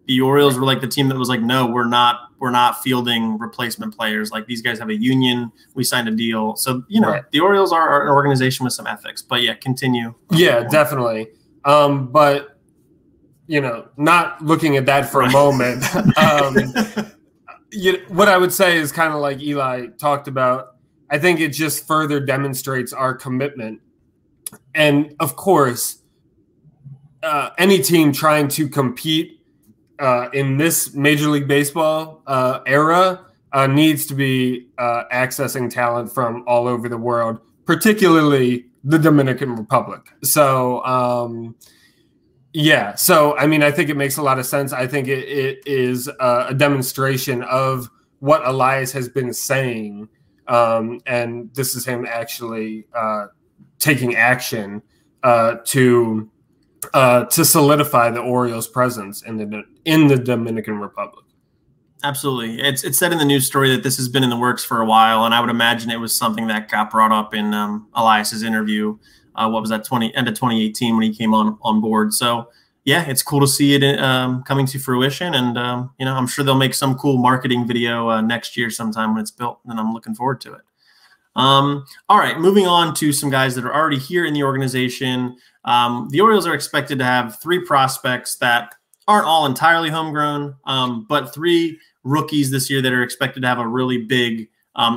the Orioles were the team that was no, we're not fielding replacement players. These guys have a union. We signed a deal. So, right. The Orioles are an organization with some ethics, but continue. Yeah, definitely. But, not looking at that for a moment, what I would say is kind of like Eli talked about. I think it just further demonstrates our commitment. And of course, any team trying to compete in this Major League Baseball era needs to be accessing talent from all over the world, particularly the Dominican Republic. So, So, I mean, I think it makes a lot of sense. I think it is a demonstration of what Elias has been saying, and this is him actually taking action to solidify the Orioles' presence in the Dominican Republic. Absolutely. It's said in the news story that this has been in the works for a while, and I would imagine it was something that got brought up in Elias's interview. What was that, end of 2018 when he came on board. So, yeah, it's cool to see it coming to fruition, and I'm sure they'll make some cool marketing video next year sometime when it's built, and I'm looking forward to it. All right, moving on to some guys that are already here in the organization. The Orioles are expected to have 3 prospects that aren't all entirely homegrown, but 3 rookies this year that are expected to have a really big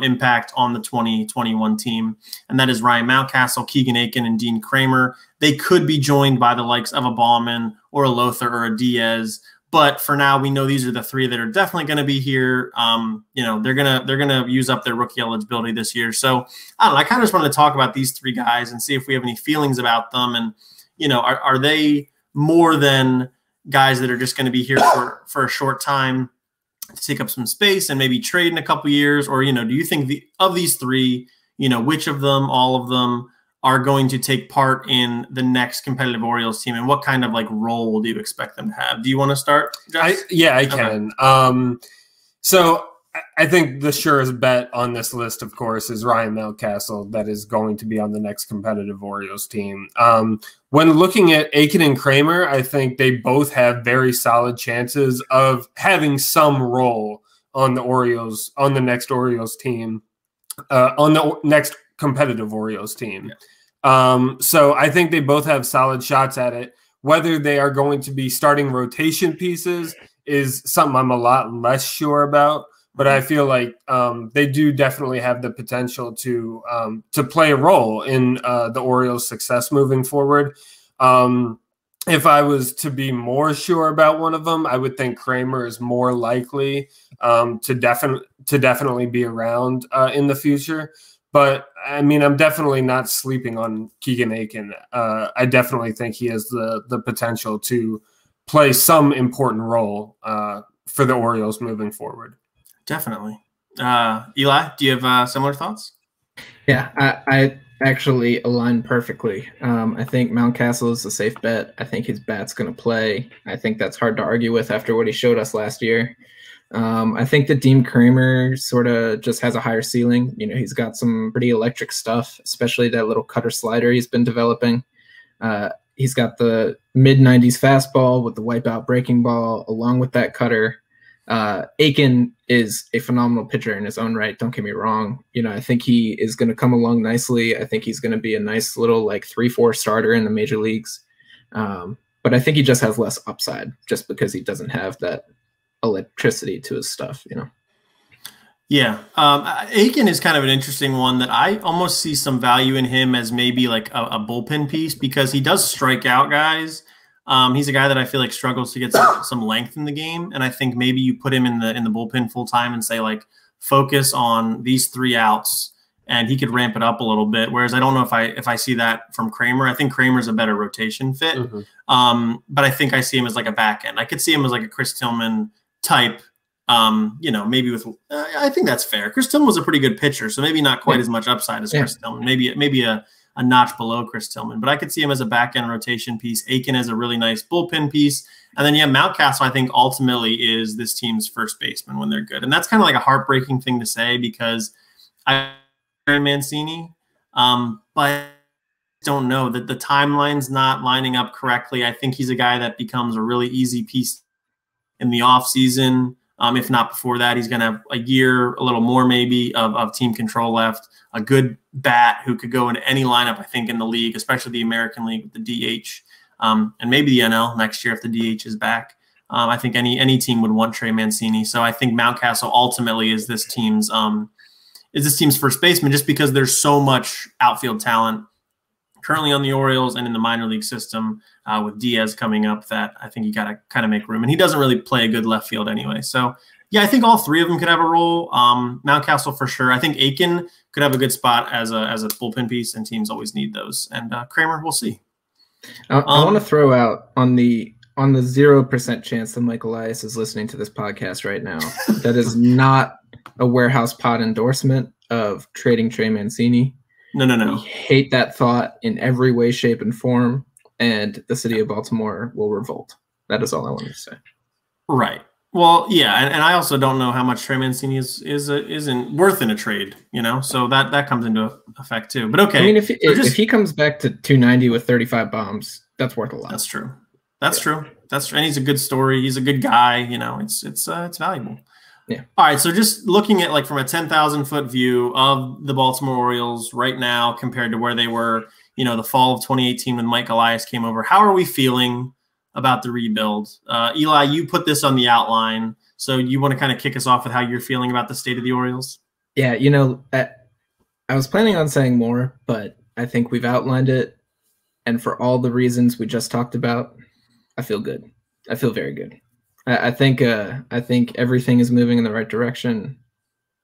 impact on the 2021 team. And that is Ryan Mountcastle, Keegan Aiken, and Dean Kramer. They could be joined by the likes of a Ballman or a Lothar or a Diaz. But for now, we know these are the 3 that are definitely going to be here. They're gonna use up their rookie eligibility this year. So I don't know. I kind of just wanted to talk about these 3 guys and see if we have any feelings about them. And are they more than guys that are just going to be here for a short time to take up some space and maybe trade in a couple years? Or do you think of these 3, which of them, all of them, are going to take part in the next competitive Orioles team, and what kind of role do you expect them to have? Do you want to start, Josh? I can. Okay. So I think the surest bet on this list, of course, is Ryan Mountcastle, that is going to be on the next competitive Orioles team. When looking at Aiken and Kramer, I think they both have very solid chances of having some role on the Orioles, on the next Orioles team, on the next competitive Orioles team. Yeah. So I think they both have solid shots at it. Whether they are going to be starting rotation pieces is something I'm a lot less sure about, but I feel like they do definitely have the potential to play a role in the Orioles' success moving forward. If I was to be more sure about one of them, I would think Kramer is more likely to definitely be around in the future. But, I mean, I'm definitely not sleeping on Keegan Aiken. I definitely think he has the potential to play some important role for the Orioles moving forward. Definitely. Eli, do you have similar thoughts? Yeah, I actually align perfectly. I think Mountcastle is a safe bet. I think his bat's going to play. I think that's hard to argue with after what he showed us last year. I think that Dean Kramer sort of just has a higher ceiling. You know, he's got some pretty electric stuff, especially that little cutter slider he's been developing. He's got the mid-90s fastball with the wipeout breaking ball, along with that cutter. Aiken is a phenomenal pitcher in his own right. Don't get me wrong. You know, I think he is going to come along nicely. I think he's going to be a nice little like 3-4 starter in the major leagues. But I think he just has less upside just because he doesn't have that electricity to his stuff, you know? Yeah. Aiken is kind of an interesting one that I almost see some value in him as maybe like a bullpen piece because he does strike out guys. He's a guy that I feel like struggles to get some length in the game. And I think maybe you put him in the bullpen full time and say like, focus on these 3 outs and he could ramp it up a little bit. Whereas I don't know if I see that from Kramer. I think Kramer's a better rotation fit. But I think I see him as like a back end. I could see him as like a Chris Tillman type, you know, maybe with, I think that's fair. Chris Tillman was a pretty good pitcher, so maybe not quite as much upside as Chris Tillman, maybe a notch below Chris Tillman, but I could see him as a back end rotation piece. Aiken as a really nice bullpen piece. And then, Mountcastle, I think ultimately is this team's first baseman when they're good. And that's kind of like a heartbreaking thing to say because I Mancini, but I don't know that the timeline's not lining up correctly. I think he's a guy that becomes a really easy piece in the offseason. If not before that, he's going to have a year, a little more maybe, of team control left. A good bat who could go into any lineup, I think, in the league, especially the American League with the DH, and maybe the NL next year if the DH is back. I think any team would want Trey Mancini. So I think Mountcastle ultimately is this team's first baseman just because there's so much outfield talent currently on the Orioles and in the minor league system with Diaz coming up that I think you got to kind of make room. And he doesn't really play a good left field anyway. So, yeah, I think all 3 of them could have a role. Mountcastle for sure. I think Aiken could have a good spot as a bullpen piece, and teams always need those. And Kramer, we'll see. I want to throw out on the 0% chance that Mike Elias is listening to this podcast right now. That is not a Warehouse Pod endorsement of trading Trey Mancini. No. We hate that thought in every way, shape, and form, and the city of Baltimore will revolt. That is all I wanted to say. Right. Well, yeah, and I also don't know how much Trey Mancini isn't worth in a trade, you know, so that comes into effect too. But okay, I mean, if he comes back to 290 with 35 bombs, that's worth a lot. That's true. That's true. And he's a good story. He's a good guy. You know, it's valuable. Yeah. All right. So just looking at like from a 10,000 foot view of the Baltimore Orioles right now compared to where they were, you know, the fall of 2018 when Mike Elias came over, how are we feeling about the rebuild? Eli, you put this on the outline. So you want to kind of kick us off with how you're feeling about the state of the Orioles? Yeah. You know, I was planning on saying more, but I think we've outlined it. And for all the reasons we just talked about, I feel good. I feel very good. I think everything is moving in the right direction,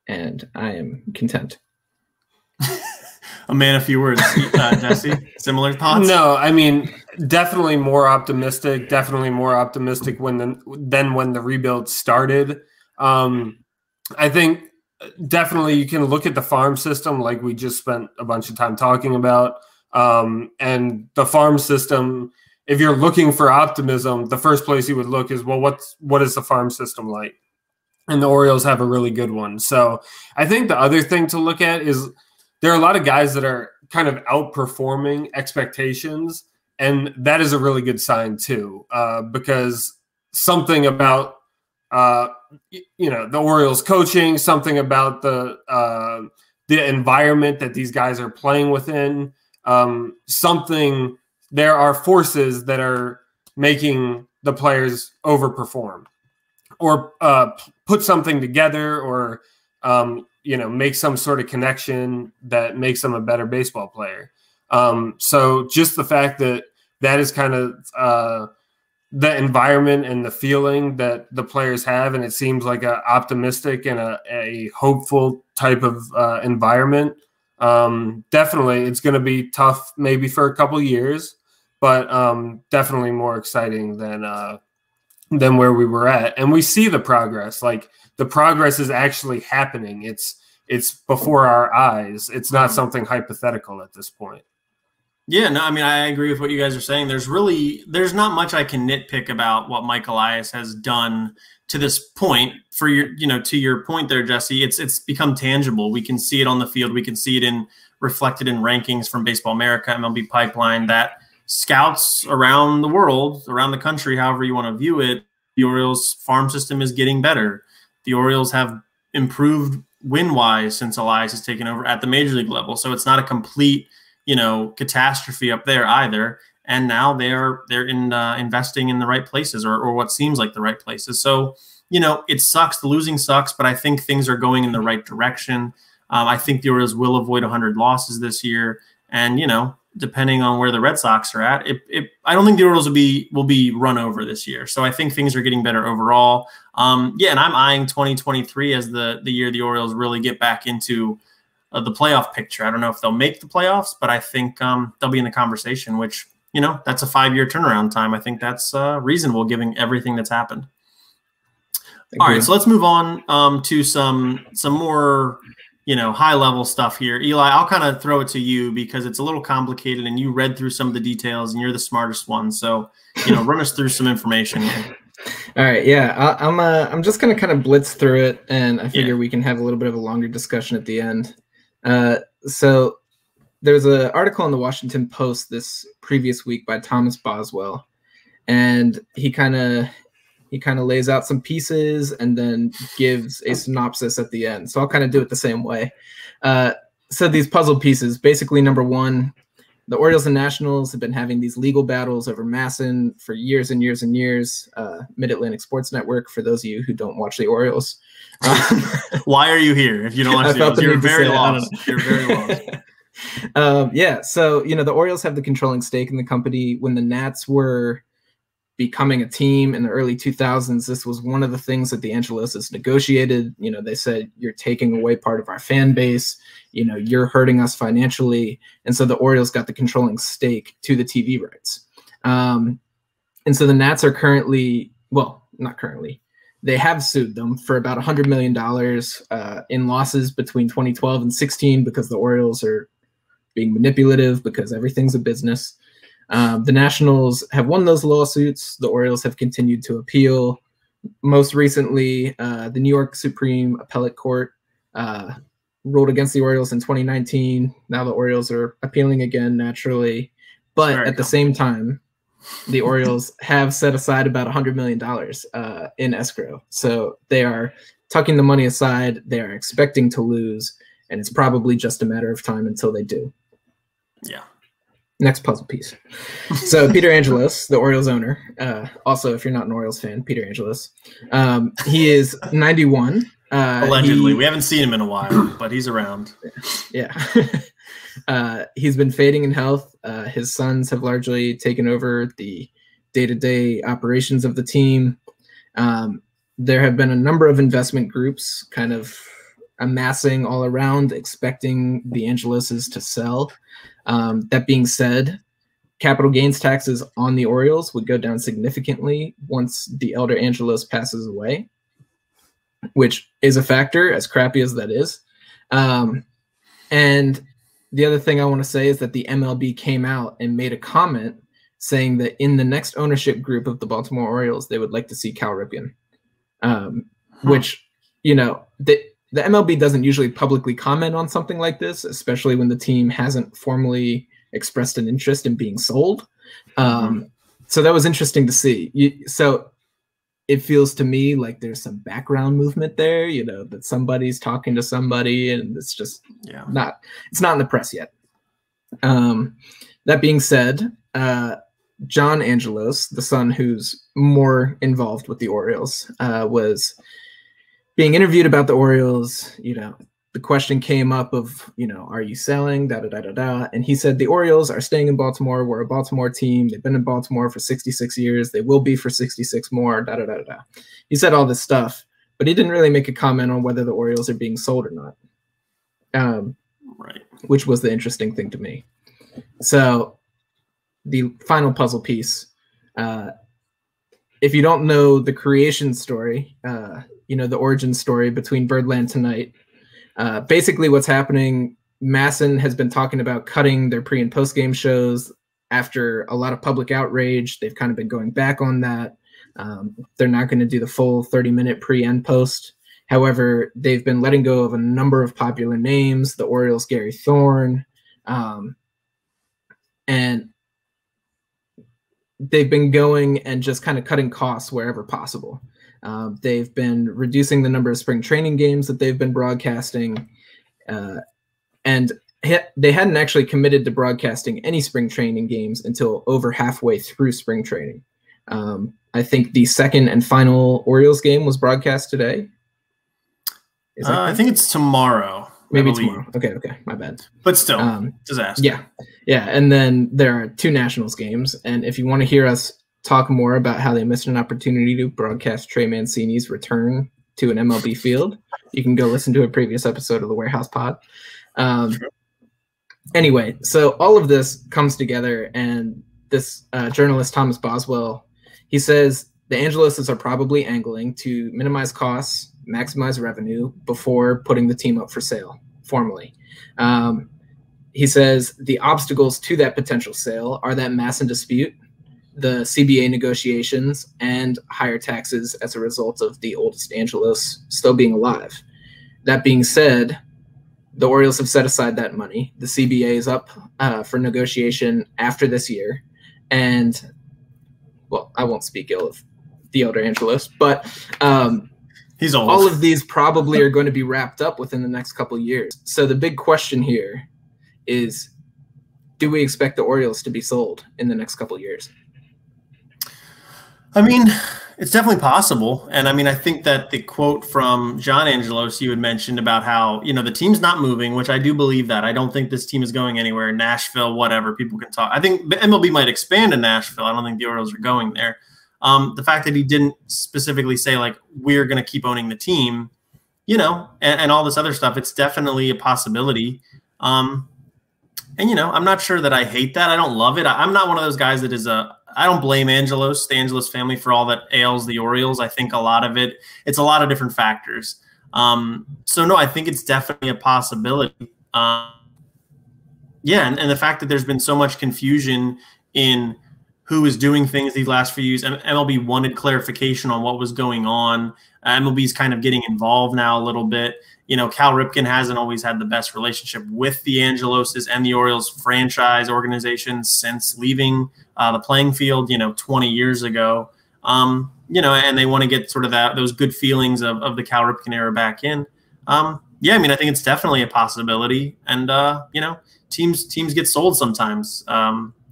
and I am content. A man of few words. Jesse, similar thoughts? No, I mean, definitely more optimistic. Definitely more optimistic than when the rebuild started. I think definitely you can look at the farm system like we just spent a bunch of time talking about, and the farm system. If you're looking for optimism, the first place you would look is, well, what is the farm system like? And the Orioles have a really good one. So I think the other thing to look at is there are a lot of guys that are kind of outperforming expectations, and that is a really good sign too, because something about the Orioles coaching, something about the environment that these guys are playing within, there are forces that are making the players overperform or put something together or, make some sort of connection that makes them a better baseball player. So just the fact that is kind of the environment and the feeling that the players have, and it seems like an optimistic and a hopeful type of environment. Definitely, it's going to be tough maybe for a couple years, but definitely more exciting than where we were at. And we see the progress. Like the progress is actually happening. It's before our eyes. It's not something hypothetical at this point. Yeah, no, I mean, I agree with what you guys are saying. There's not much I can nitpick about what Mike Elias has done to this point. For to your point there, Jesse, it's become tangible. We can see it on the field. We can see it reflected in rankings from Baseball America, MLB Pipeline, that scouts around the world, around the country, however you want to view it, the Orioles farm system is getting better. The Orioles have improved win-wise since Elias has taken over at the major league level. So it's not a complete catastrophe up there either. And now they're investing in the right places, or what seems like the right places. So, it sucks. The losing sucks, but I think things are going in the right direction. I think the Orioles will avoid 100 losses this year. And, depending on where the Red Sox are at, I don't think the Orioles will be run over this year. So I think things are getting better overall. And I'm eyeing 2023 as the year the Orioles really get back into the playoff picture. I don't know if they'll make the playoffs, but I think they'll be in the conversation, which, that's a 5-year turnaround time. I think that's reasonable given everything that's happened. All right, so let's move on to some more, high level stuff here. Eli, I'll kind of throw it to you because it's a little complicated and you read through some of the details and you're the smartest one. So, run us through some information here. All right, yeah, I'm just gonna kind of blitz through it, and I figure we can have a little bit of a longer discussion at the end. So there's an article in the Washington Post this previous week by Thomas Boswell, and he kind of lays out some pieces and then gives a synopsis at the end. So I'll kind of do it the same way. So these puzzle pieces, basically, number one, the Orioles and Nationals have been having these legal battles over Masson for years and years and years. Mid-Atlantic Sports Network, for those of you who don't watch the Orioles. Why are you here if you don't watch the Orioles? You're very lost. You're very lost. Yeah, so, the Orioles have the controlling stake in the company. When the Nats were becoming a team in the early 2000s, this was one of the things that the Angeloses negotiated. They said, you're taking away part of our fan base, you're hurting us financially. And so the Orioles got the controlling stake to the TV rights. And so the Nats are not currently, they have sued them for about $100 million in losses between 2012 and 16 because the Orioles are being manipulative because everything's a business. The Nationals have won those lawsuits. The Orioles have continued to appeal. Most recently, the New York Supreme Appellate Court ruled against the Orioles in 2019. Now the Orioles are appealing again, naturally. But at the same time, the Orioles have set aside about $100 million in escrow. So they are tucking the money aside. They are expecting to lose, and it's probably just a matter of time until they do. Yeah. Next puzzle piece. So Peter Angelos, the Orioles owner, also, if you're not an Orioles fan, Peter Angelos, he is 91. Allegedly. We haven't seen him in a while, but he's around. Yeah. He's been fading in health. His sons have largely taken over the day-to-day operations of the team. There have been a number of investment groups kind of amassing all around, expecting the Angeloses to sell. That being said, capital gains taxes on the Orioles would go down significantly once the elder Angelos passes away, which is a factor, as crappy as that is. And the other thing I want to say is that the MLB came out and made a comment saying that in the next ownership group of the Baltimore Orioles, they would like to see Cal Ripken, which, the MLB doesn't usually publicly comment on something like this, especially when the team hasn't formally expressed an interest in being sold. So that was interesting to see. So it feels to me like there's some background movement there, that somebody's talking to somebody, and it's just not in the press yet. That being said, John Angelos, the son who's more involved with the Orioles, was being interviewed about the Orioles. The question came up of, are you selling, da-da-da-da-da. And he said, the Orioles are staying in Baltimore. We're a Baltimore team. They've been in Baltimore for 66 years. They will be for 66 more, da-da-da-da-da. He said all this stuff, but he didn't really make a comment on whether the Orioles are being sold or not, right? Which was the interesting thing to me. So the final puzzle piece, if you don't know the creation story, the origin story between Birdland tonight, basically what's happening Masson has been talking about cutting their pre and post game shows after a lot of public outrage. They've kind of been going back on that. They're not going to do the full 30-minute pre and post. However, they've been letting go of a number of popular names, the Orioles' Gary Thorne, and they've been going and just kind of cutting costs wherever possible. They've been reducing the number of spring training games that they've been broadcasting, and they hadn't actually committed to broadcasting any spring training games until over halfway through spring training. I think the second and final Orioles game was broadcast today. I think it's tomorrow. Maybe tomorrow. Okay, my bad. But still, disaster. Yeah. And then there are 2 Nationals games. And if you want to hear us talk more about how they missed an opportunity to broadcast Trey Mancini's return to an MLB field, you can go listen to a previous episode of the Warehouse Pod. Anyway, so all of this comes together, and this journalist, Thomas Boswell, he says the Angeloses are probably angling to minimize costs, maximize revenue before putting the team up for sale formally. He says the obstacles to that potential sale are that Masson dispute, the CBA negotiations, and higher taxes as a result of the oldest Angelos still being alive. That being said, the Orioles have set aside that money. The CBA is up for negotiation after this year. And, well, I won't speak ill of the elder Angelos, but he's old. All of these probably are going to be wrapped up within the next couple of years. So the big question here is, do we expect the Orioles to be sold in the next couple of years? I mean, it's definitely possible. And I mean, I think that the quote from John Angelos you had mentioned about how, the team's not moving, which I do believe that. I don't think this team is going anywhere. Nashville, whatever, people can talk. I think MLB might expand in Nashville. I don't think the Orioles are going there. The fact that he didn't specifically say, like, we're going to keep owning the team, and all this other stuff, it's definitely a possibility. And, I'm not sure that I hate that. I don't love it. I'm not one of those guys that is I don't blame the Angelos family for all that ails the Orioles. I think a lot of it's a lot of different factors. So, no, I think it's definitely a possibility. And the fact that there's been so much confusion in who is doing things these last few years. MLB wanted clarification on what was going on. MLB's kind of getting involved now a little bit. Cal Ripken hasn't always had the best relationship with the Angeloses and the Orioles franchise organization since leaving the playing field, 20 years ago. And they want to get sort of those good feelings of the Cal Ripken era back in. I think it's definitely a possibility. And, teams get sold sometimes.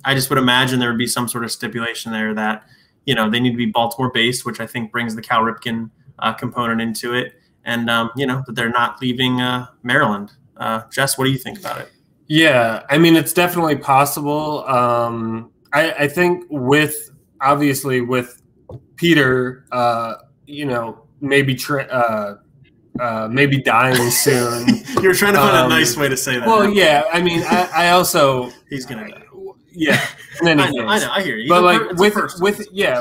I just would imagine there would be some sort of stipulation there that, they need to be Baltimore-based, which I think brings the Cal Ripken component into it. And, that they're not leaving Maryland. Jess, what do you think about it? Yeah, I mean, it's definitely possible. I think with Peter, maybe maybe dying soon. You're trying to find a nice way to say that. Well, yeah, I mean, I also – he's going to die. Yeah. I know, I hear you. But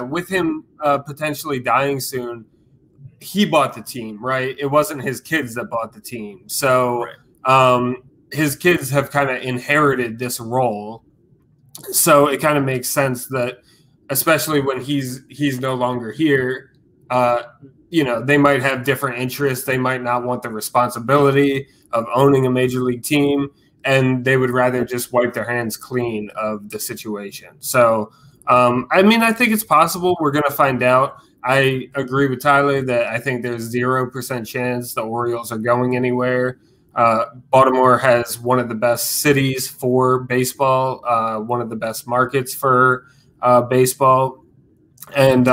with him potentially dying soon, he bought the team, right? It wasn't his kids that bought the team. So his kids have kind of inherited this role. So it kind of makes sense that, especially when he's no longer here, they might have different interests. They might not want the responsibility of owning a major league team, and they would rather just wipe their hands clean of the situation. So, I think it's possible. We're going to find out. I agree with Tyler that I think there's 0% chance the Orioles are going anywhere. Baltimore has one of the best cities for baseball, one of the best markets for baseball. And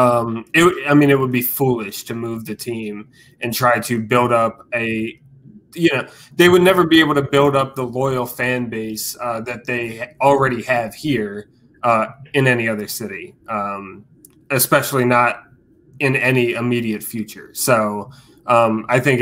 it would be foolish to move the team and try to build up they would never be able to build up the loyal fan base that they already have here in any other city, especially not in any immediate future. So I think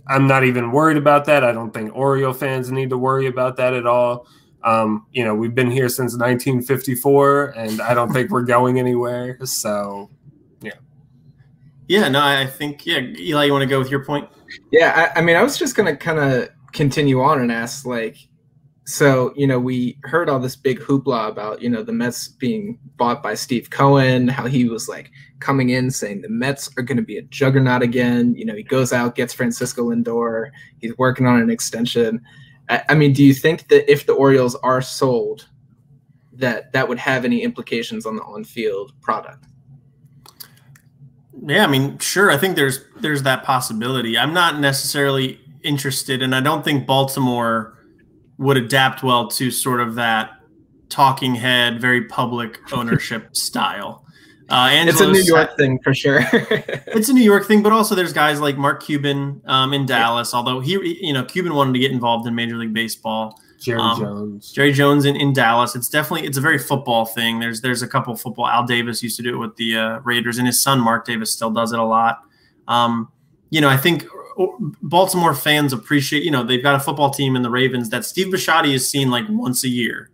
I'm not even worried about that. I don't think Oriole fans need to worry about that at all. We've been here since 1954, and I don't think we're going anywhere. So, yeah. Yeah, no, I think, Eli, you want to go with your point? Yeah, I was just going to kind of continue on and ask, like, so, we heard all this big hoopla about, the Mets being bought by Steve Cohen, how he was like coming in saying the Mets are going to be a juggernaut again. He goes out, gets Francisco Lindor. He's working on an extension. I mean, do you think that if the Orioles are sold, that would have any implications on the on-field product? Yeah, I mean, sure. I think there's that possibility. I'm not necessarily interested, and I don't think Baltimore would adapt well to sort of that talking head, very public ownership style. It's a New York thing for sure. It's a New York thing, but also there's guys like Mark Cuban in Dallas, although Cuban wanted to get involved in Major League Baseball. Jerry Jones in Dallas. It's a very football thing. There's a couple football. Al Davis used to do it with the Raiders, and his son Mark Davis still does it a lot. I think Baltimore fans appreciate, they've got a football team in the Ravens that Steve Bisciotti is seen like once a year.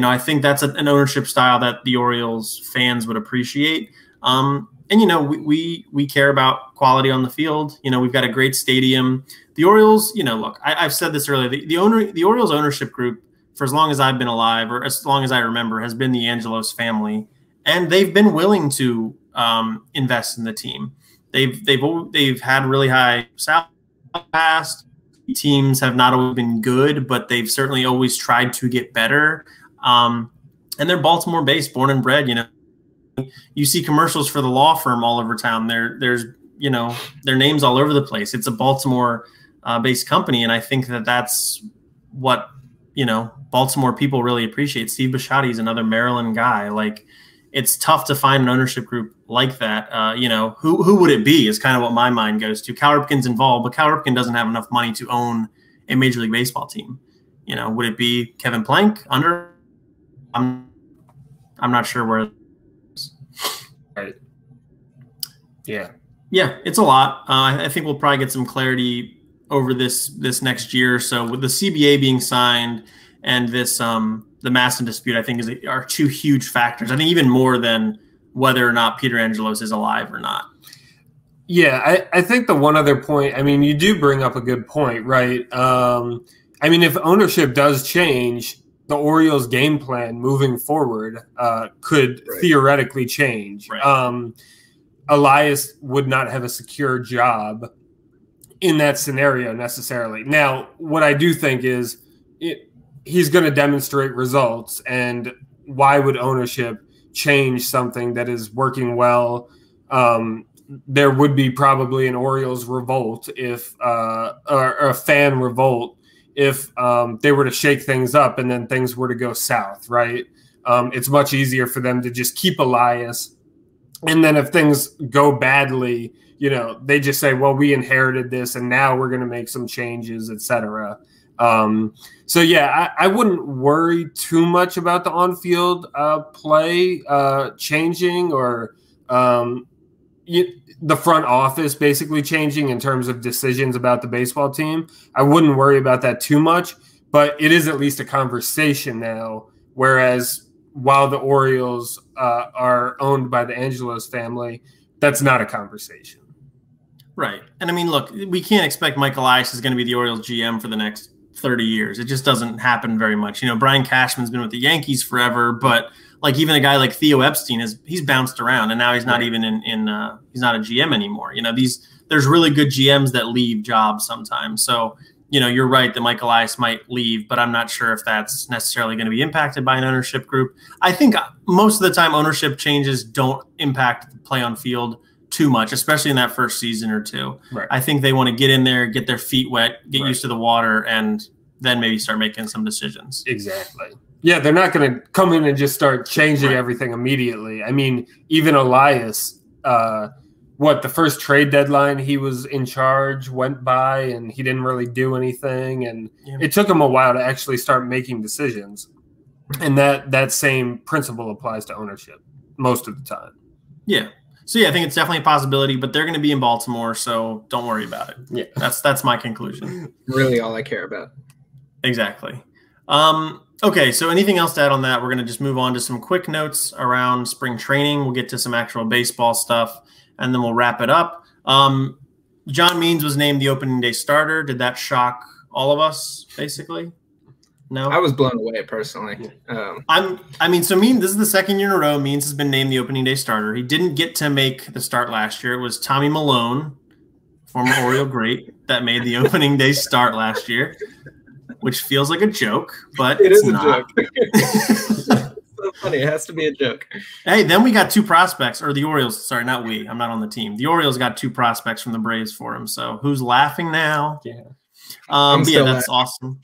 I think that's an ownership style that the Orioles fans would appreciate. We care about quality on the field. We've got a great stadium. The Orioles, look, I've said this earlier. The Orioles ownership group, for as long as I've been alive, or as long as I remember, has been the Angelos family, and they've been willing to invest in the team. They've had really high salary past. Teams have not always been good, but they've certainly always tried to get better. And they're Baltimore-based, born and bred. You see commercials for the law firm all over town. There's their names all over the place. It's a Baltimore-based company, and I think that's what Baltimore people really appreciate. Steve Bisciotti is another Maryland guy. Like, it's tough to find an ownership group like that. Who would it be is kind of what my mind goes to. Cal Ripken's involved, but Cal Ripken doesn't have enough money to own a Major League Baseball team. Would it be Kevin Plank under? I'm not sure where. Right. Yeah. Yeah, it's a lot. I think we'll probably get some clarity over this next year or so with the CBA being signed and this the Masson dispute. I think are two huge factors. I think even more than whether or not Peter Angelos is alive or not. Yeah, I think the one other point. I mean, you do bring up a good point, right? If ownership does change, the Orioles' game plan moving forward could theoretically change. Right. Elias would not have a secure job in that scenario necessarily. Now, what I do think is he's going to demonstrate results, and why would ownership change something that is working well? There would be probably an Orioles revolt or a fan revolt if they were to shake things up and then things were to go south, right? It's much easier for them to just keep Elias. And then if things go badly, they just say, well, we inherited this and now we're going to make some changes, et cetera. So, yeah, I wouldn't worry too much about the on-field play changing or the front office basically changing in terms of decisions about the baseball team. I wouldn't worry about that too much, but it is at least a conversation now, whereas while the Orioles are owned by the Angelos family, that's not a conversation. Right. And I mean, look, we can't expect Mike Elias is going to be the Orioles GM for the next 30 years. It just doesn't happen very much. Brian Cashman's been with the Yankees forever, but like even a guy like Theo Epstein he's bounced around, and now he's not even he's not a GM anymore. There's really good GMs that leave jobs sometimes. So, you're right that Mike Elias might leave, but I'm not sure if that's necessarily going to be impacted by an ownership group. I think most of the time ownership changes don't impact the play on field too much, especially in that first season or two. Right. I think they want to get in there, get their feet wet, get used to the water, and then maybe start making some decisions. Exactly. Yeah, they're not going to come in and just start changing everything immediately. I mean, even Elias, the first trade deadline he was in charge went by and he didn't really do anything. And it took him a while to actually start making decisions. And that same principle applies to ownership most of the time. Yeah. So, I think it's definitely a possibility, but they're going to be in Baltimore, so don't worry about it. Yeah. That's my conclusion. Really all I care about. Exactly. Okay, so anything else to add on that? We're going to just move on to some quick notes around spring training. We'll get to some actual baseball stuff, and then we'll wrap it up. John Means was named the opening day starter. Did that shock all of us, basically. No, I was blown away personally. This is the second year in a row Means has been named the opening day starter. He didn't get to make the start last year. It was Tommy Malone, former Oriole great, that made the opening day start last year, which feels like a joke, but it is not. A joke. It's so funny. It has to be a joke. Hey, then we got 2 prospects, or the Orioles. Sorry, not we. I'm not on the team. The Orioles got 2 prospects from the Braves for him. So who's laughing now? Yeah. That's awesome.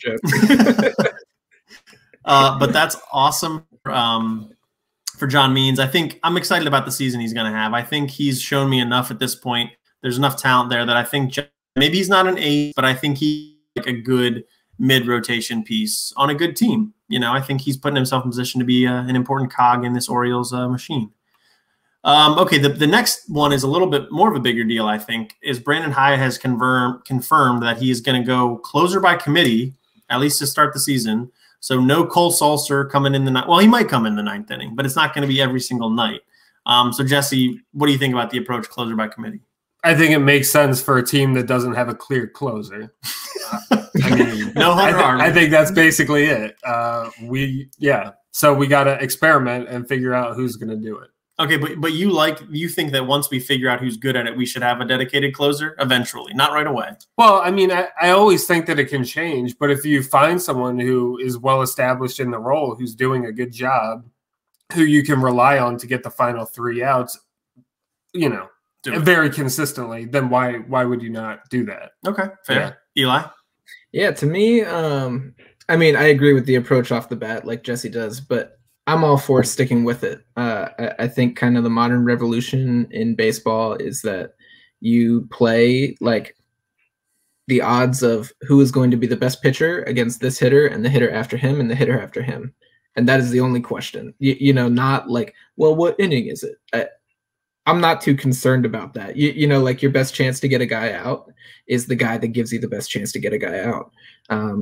But that's awesome for John Means. I think I'm excited about the season he's going to have. I think he's shown me enough at this point. There's enough talent there that I think maybe he's not an ace, but I think he's like a good mid-rotation piece on a good team. I think he's putting himself in position to be an important cog in this Orioles machine. Okay, the next one is a little bit more of a bigger deal, I think, is Brandon Hyde has confirmed that he is going to go closer by committee, at least to start the season. So no Cole Sulser coming in the ninth. Well, he might come in the 9th inning, but it's not going to be every single night. So, Jesse, what do you think about the approach closer by committee? I think it makes sense for a team that doesn't have a clear closer. I think that's basically it. So we got to experiment and figure out who's going to do it. Okay, but you think that once we figure out who's good at it, we should have a dedicated closer eventually, not right away. Well, I always think that it can change, but if you find someone who is well established in the role, who's doing a good job, who you can rely on to get the final 3 outs, very consistently, then why would you not do that? Okay, fair. Yeah. Eli? Yeah, to me, I agree with the approach off the bat like Jesse does, but I'm all for sticking with it. I think kind of the modern revolution in baseball is that you play like the odds of who is going to be the best pitcher against this hitter and the hitter after him and the hitter after him. And that is the only question, not like, well, what inning is it? I'm not too concerned about that. Like your best chance to get a guy out is the guy that gives you the best chance to get a guy out.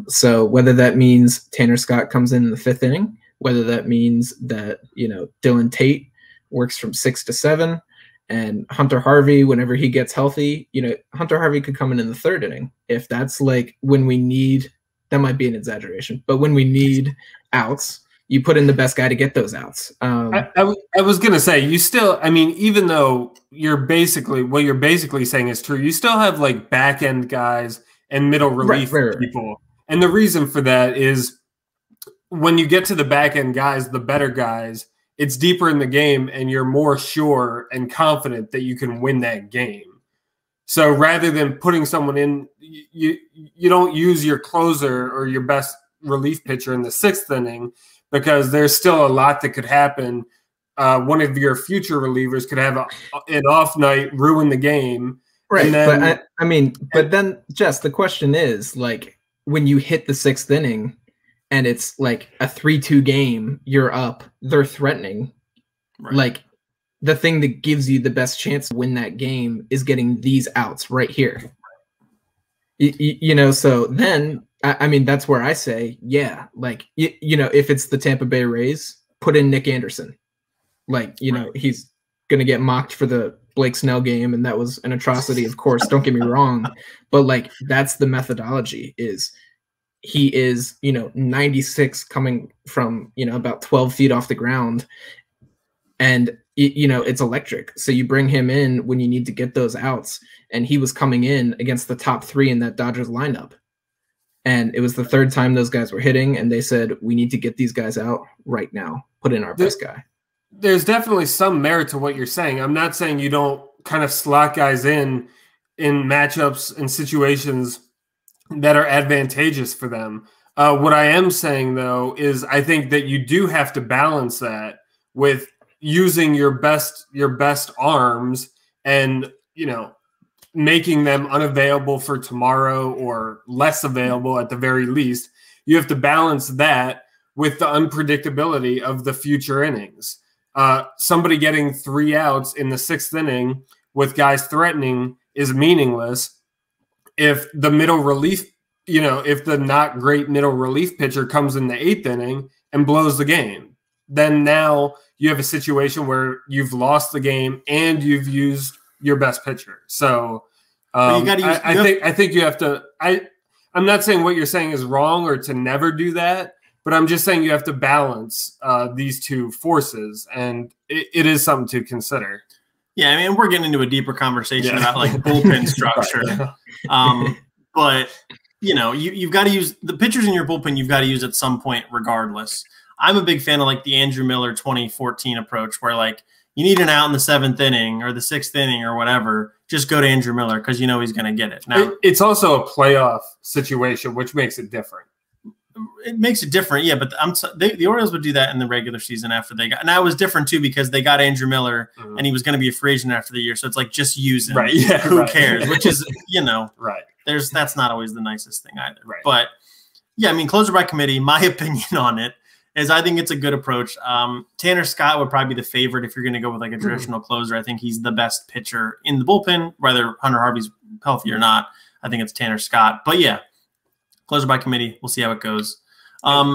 So whether that means Tanner Scott comes in the 5th inning, whether that means that, Dylan Tate works from 6 to 7 and Hunter Harvey, whenever he gets healthy, Hunter Harvey could come in the 3rd inning. If that's like when we need, that might be an exaggeration, but when we need outs, you put in the best guy to get those outs. I was going to say, you still, even though what you're basically saying is true, you still have like back end guys and middle relief people. And the reason for that is, when you get to the back end guys, the better guys, it's deeper in the game and you're more sure and confident that you can win that game. So rather than putting someone in, you don't use your closer or your best relief pitcher in the 6th inning because there's still a lot that could happen. One of your future relievers could have an off night, ruin the game. Right. And then, but then Jess, the question is like when you hit the 6th inning, and it's like a 3-2 game, you're up, they're threatening. Right. Like the thing that gives you the best chance to win that game is getting these outs right here. So then, that's where I say, yeah, like, if it's the Tampa Bay Rays, put in Nick Anderson. Like, he's going to get mocked for the Blake Snell game, and that was an atrocity, of course, don't get me wrong. But like, that's the methodology is – he is, 96 coming from, about 12 feet off the ground. And, it's electric. So you bring him in when you need to get those outs. And he was coming in against the top 3 in that Dodgers lineup. And it was the 3rd time those guys were hitting. And they said, we need to get these guys out right now. Put in our best guy. There's definitely some merit to what you're saying. I'm not saying you don't kind of slot guys in matchups and situations that are advantageous for them. What I am saying, though, is I think that you do have to balance that with using your best arms and, making them unavailable for tomorrow or less available at the very least. You have to balance that with the unpredictability of the future innings. Somebody getting 3 outs in the 6th inning with guys threatening is meaningless. If the middle relief, if the not great middle relief pitcher comes in the 8th inning and blows the game, then now you have a situation where you've lost the game and you've used your best pitcher. So I think you have to. I'm I'm not saying what you're saying is wrong or to never do that, but I'm just saying you have to balance these two forces, and it is something to consider. Yeah, I mean, we're getting into a deeper conversation about like bullpen structure. But, you know, you've got to use the pitchers in your bullpen. You've got to use at some point regardless. I'm a big fan of like the Andrew Miller 2014 approach where like you need an out in the 7th inning or the 6th inning or whatever. Just go to Andrew Miller because you know he's going to get it. Now, it's also a playoff situation, which makes it different. It makes it different, yeah. But the Orioles would do that in the regular season after they got, and that was different too because they got Andrew Miller and he was going to be a free agent after the year. So it's like just use him, right? Yeah, who cares? Which is, you know, right. That's not always the nicest thing either. Right. But yeah, I mean, closer by committee. My opinion on it is I think it's a good approach. Tanner Scott would probably be the favorite if you're going to go with like a traditional closer. I think he's the best pitcher in the bullpen, whether Hunter Harvey's healthy or not. I think it's Tanner Scott. But yeah. Closer by committee. We'll see how it goes.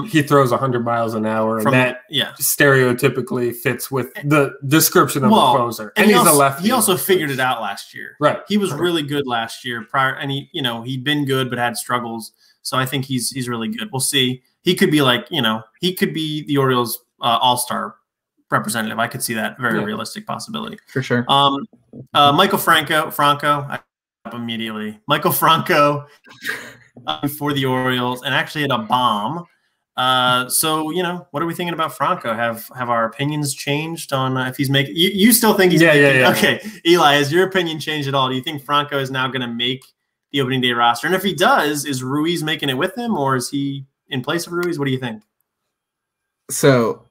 He throws 100 miles an hour, and that stereotypically fits with the description of a closer. And he's a lefty. He also figured it out last year. Right. He was really good last year prior, and he'd been good but had struggles. So I think he's really good. We'll see. He could be like, he could be the Orioles all-star representative. I could see that very realistic possibility. For sure. Michael Franco, immediately. Michael Franco for the Orioles and actually had a bomb. So, what are we thinking about Franco? Have our opinions changed on if he's making – you still think he's making – yeah. Okay. Eli, has your opinion changed at all? Do you think Franco is now going to make the opening day roster? And if he does, is Ruiz making it with him or is he in place of Ruiz? What do you think? So,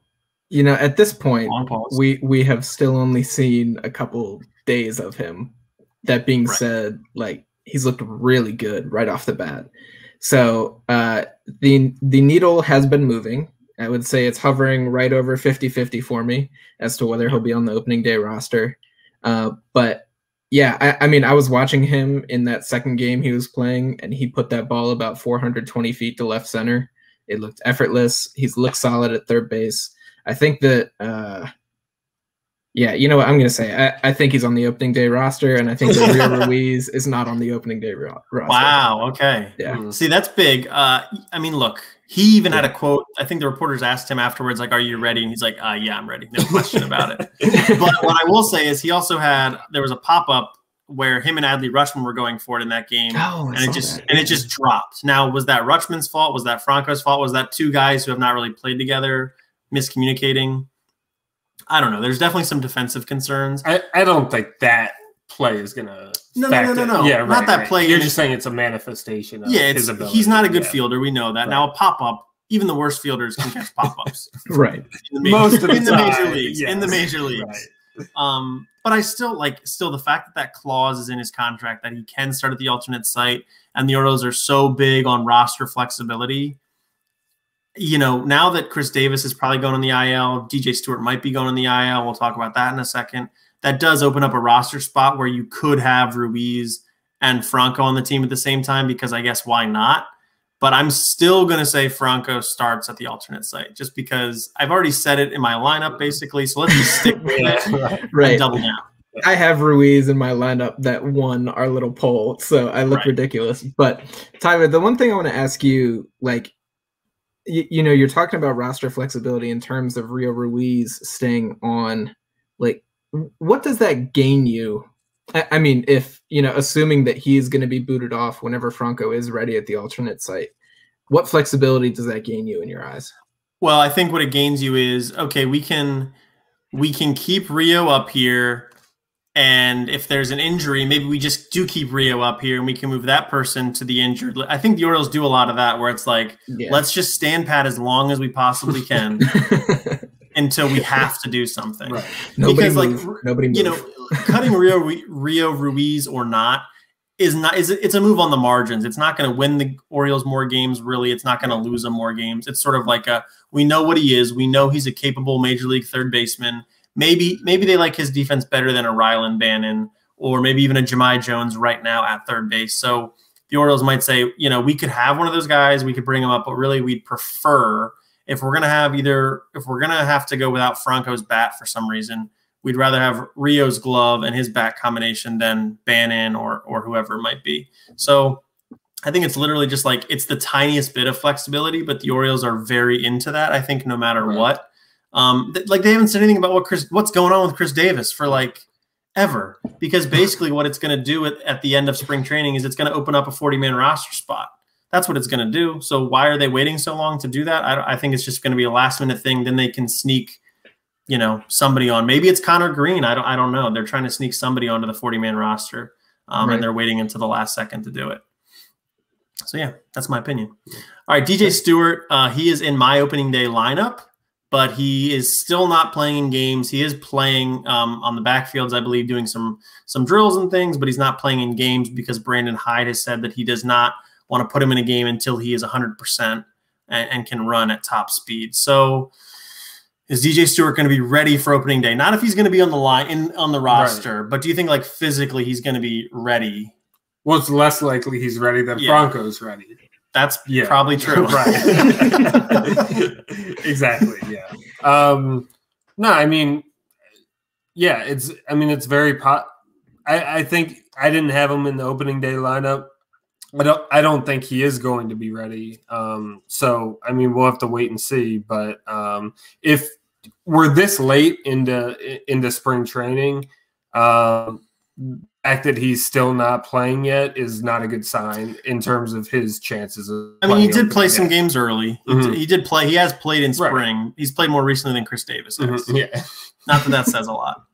at this point, we have still only seen a couple days of him. That being said, like, he's looked really good right off the bat. So the needle has been moving. I would say it's hovering right over 50-50 for me as to whether he'll be on the opening day roster. But yeah, I mean, I was watching him in that second game he was playing, and he put that ball about 420 feet to left center. It looked effortless. He's looked solid at third base. I think that you know what I'm going to say? I think he's on the opening day roster, and I think that Rio Ruiz is not on the opening day roster. Wow, okay. Yeah. See, that's big. I mean, look, he even had a quote. I think the reporters asked him afterwards, like, are you ready? And he's like, yeah, I'm ready. No question about it. But what I will say is he also there was a pop-up where him and Adley Rutschman were going for it in that game, and it just dropped. Now, was that Rutschman's fault? Was that Franco's fault? Was that two guys who have not really played together miscommunicating? I don't know. There's definitely some defensive concerns. I don't think that play is going to No. Yeah, right, not that play. You're just saying it's a manifestation of his ability. He's not a good fielder. We know that. Right. Now, a pop-up, even the worst fielders can catch pop-ups. Right. In the major leagues. Yes. In the major leagues. Right. But I still the fact that clause is in his contract that he can start at the alternate site, and the Orioles are so big on roster flexibility. Now that Chris Davis is probably going on the IL, DJ Stewart might be going on the IL. We'll talk about that in a second. That does open up a roster spot where you could have Ruiz and Franco on the team at the same time because I guess why not? But I'm still going to say Franco starts at the alternate site just because I've already said it in my lineup basically. So let's just stick with it and double down. I have Ruiz in my lineup that won our little poll, so I look ridiculous. But Tyler, the one thing I want to ask you, like, you're talking about roster flexibility in terms of Rio Ruiz staying on. Like, what does that gain you? I mean, if, assuming that he's going to be booted off whenever Franco is ready at the alternate site, what flexibility does that gain you in your eyes? Well, I think what it gains you is, okay, we can keep Rio up here. And if there's an injury, maybe we just do keep Rio up here and we can move that person to the injured. I think the Orioles do a lot of that where it's like, let's just stand pat as long as we possibly can until we have to do something. Right. Nobody cutting Rio Ruiz or not it's a move on the margins. It's not going to win the Orioles more games, really. It's not going to lose them more games. It's sort of like we know what he is. We know he's a capable major league third baseman. Maybe they like his defense better than a Rylan Bannon or maybe even a Jahmai Jones right now at third base. So the Orioles might say, we could have one of those guys. We could bring him up, but really we'd prefer if we're going to have to go without Franco's bat for some reason, we'd rather have Rio's glove and his bat combination than Bannon or whoever it might be. So I think it's literally just like it's the tiniest bit of flexibility, but the Orioles are very into that. I think no matter what, like they haven't said anything about what's going on with Chris Davis for like ever, because basically what it's going to do at the end of spring training is it's going to open up a 40-man roster spot. That's what it's going to do. So why are they waiting so long to do that? I think it's just going to be a last minute thing. Then they can sneak, you know, somebody on. Maybe it's Connor Green. I don't know. They're trying to sneak somebody onto the 40-man roster, and they're waiting until the last second to do it. So, yeah, that's my opinion. All right, DJ Stewart, he is in my opening day lineup, but he is still not playing in games. He is playing on the backfields, I believe, doing some drills and things, but he's not playing in games because Brandon Hyde has said that he does not want to put him in a game until he is 100% and can run at top speed. So is DJ Stewart going to be ready for opening day? Not if he's going to be on the line on the roster, but do you think like physically he's going to be ready? Well, it's less likely he's ready than Franco's ready. That's probably true. Right. Exactly. Yeah. No, I mean, yeah, it's very I think I didn't have him in the opening day lineup. I don't think he is going to be ready. So, I mean, we'll have to wait and see. But if we're this late into spring training, the fact that he's still not playing yet is not a good sign in terms of his chances of he did play some games early. He did play. He has played in spring. Right. He's played more recently than Chris Davis has. Yeah. Not that says a lot.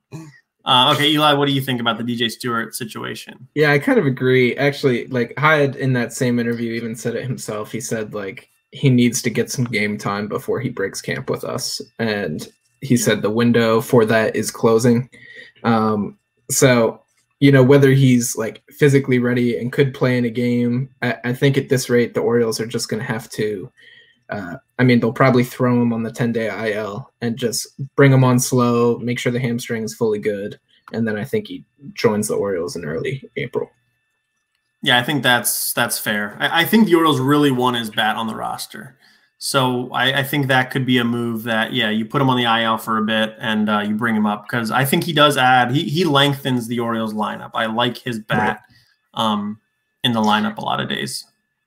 Okay, Eli, what do you think about the DJ Stewart situation? Yeah, I kind of agree. Actually, like Hyde in that same interview even said it himself. He said like he needs to get some game time before he breaks camp with us. And he said the window for that is closing. So, you know, whether he's like physically ready and could play in a game, I think at this rate, the Orioles are just going to have to, they'll probably throw him on the 10-day IL and just bring him on slow, make sure the hamstring is fully good. And then I think he joins the Orioles in early April. Yeah, I think that's fair. I think the Orioles really want his bat on the roster. So I think that could be a move that, you put him on the IL for a bit and you bring him up because I think he does add – he lengthens the Orioles lineup. I like his bat in the lineup a lot of days.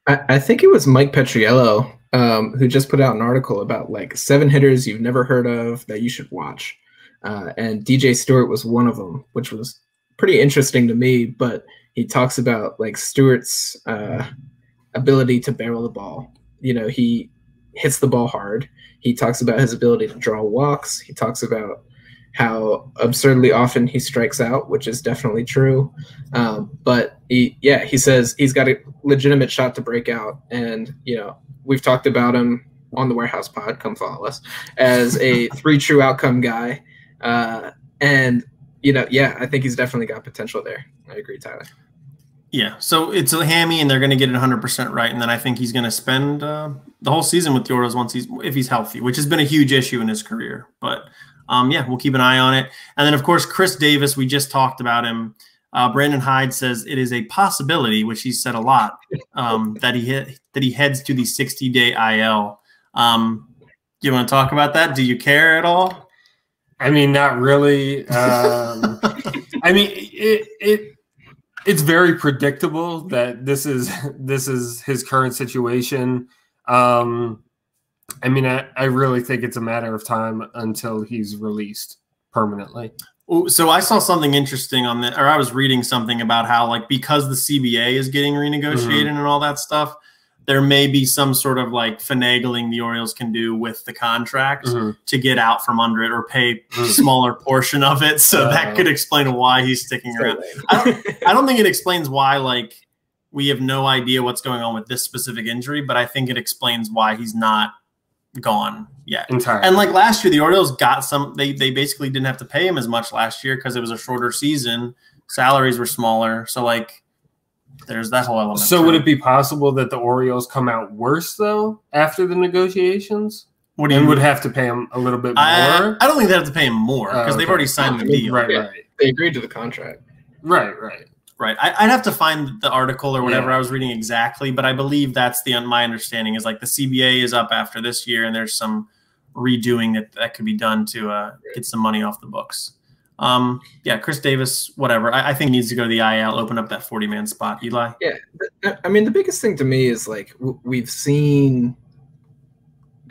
I think it was Mike Petriello who just put out an article about like 7 hitters you've never heard of that you should watch. And DJ Stewart was one of them, which was pretty interesting to me. But he talks about like Stewart's ability to barrel the ball. You know, he hits the ball hard. He talks about his ability to draw walks. He talks about how absurdly often he strikes out, which is definitely true. But he says he's got a legitimate shot to break out. And, you know, we've talked about him on the Warehouse Pod, come follow us, as a 3 true outcome guy. And, you know, I think he's definitely got potential there. I agree, Tyler. Yeah, so it's a hammy, and they're going to get it 100% right, and then I think he's going to spend the whole season with the Orioles if he's healthy, which has been a huge issue in his career. But, we'll keep an eye on it. And then, of course, Chris Davis, we just talked about him. Brandon Hyde says it is a possibility, which he said a lot, that he heads to the 60-day IL. Do you want to talk about that? Do you care at all? I mean, not really. It's very predictable that this is his current situation. I really think it's a matter of time until he's released permanently. So I saw something interesting on that, or I was reading something about how, like, because the CBA is getting renegotiated and all that stuff, there may be some sort of like finagling the Orioles can do with the contract to get out from under it or pay a smaller portion of it. So that could explain why he's sticking around. I don't think it explains why, like, we have no idea what's going on with this specific injury, but I think it explains why he's not gone yet. Entirely. And like last year, the Orioles got they basically didn't have to pay him as much last year because it was a shorter season. Salaries were smaller. So like, there's that whole element. So would it be possible that the Orioles come out worse though after the negotiations? Would have to pay him a little bit more? I don't think they have to pay him more because they've already signed the deal. Right. They agreed to the contract. Right. I'd have to find the article or whatever I was reading exactly, but I believe that's my understanding is like the CBA is up after this year and there's some redoing that could be done to get some money off the books. Yeah, Chris Davis, whatever. I think he needs to go to the IL, open up that 40-man spot. Eli? Yeah, I mean, the biggest thing to me is like we've seen.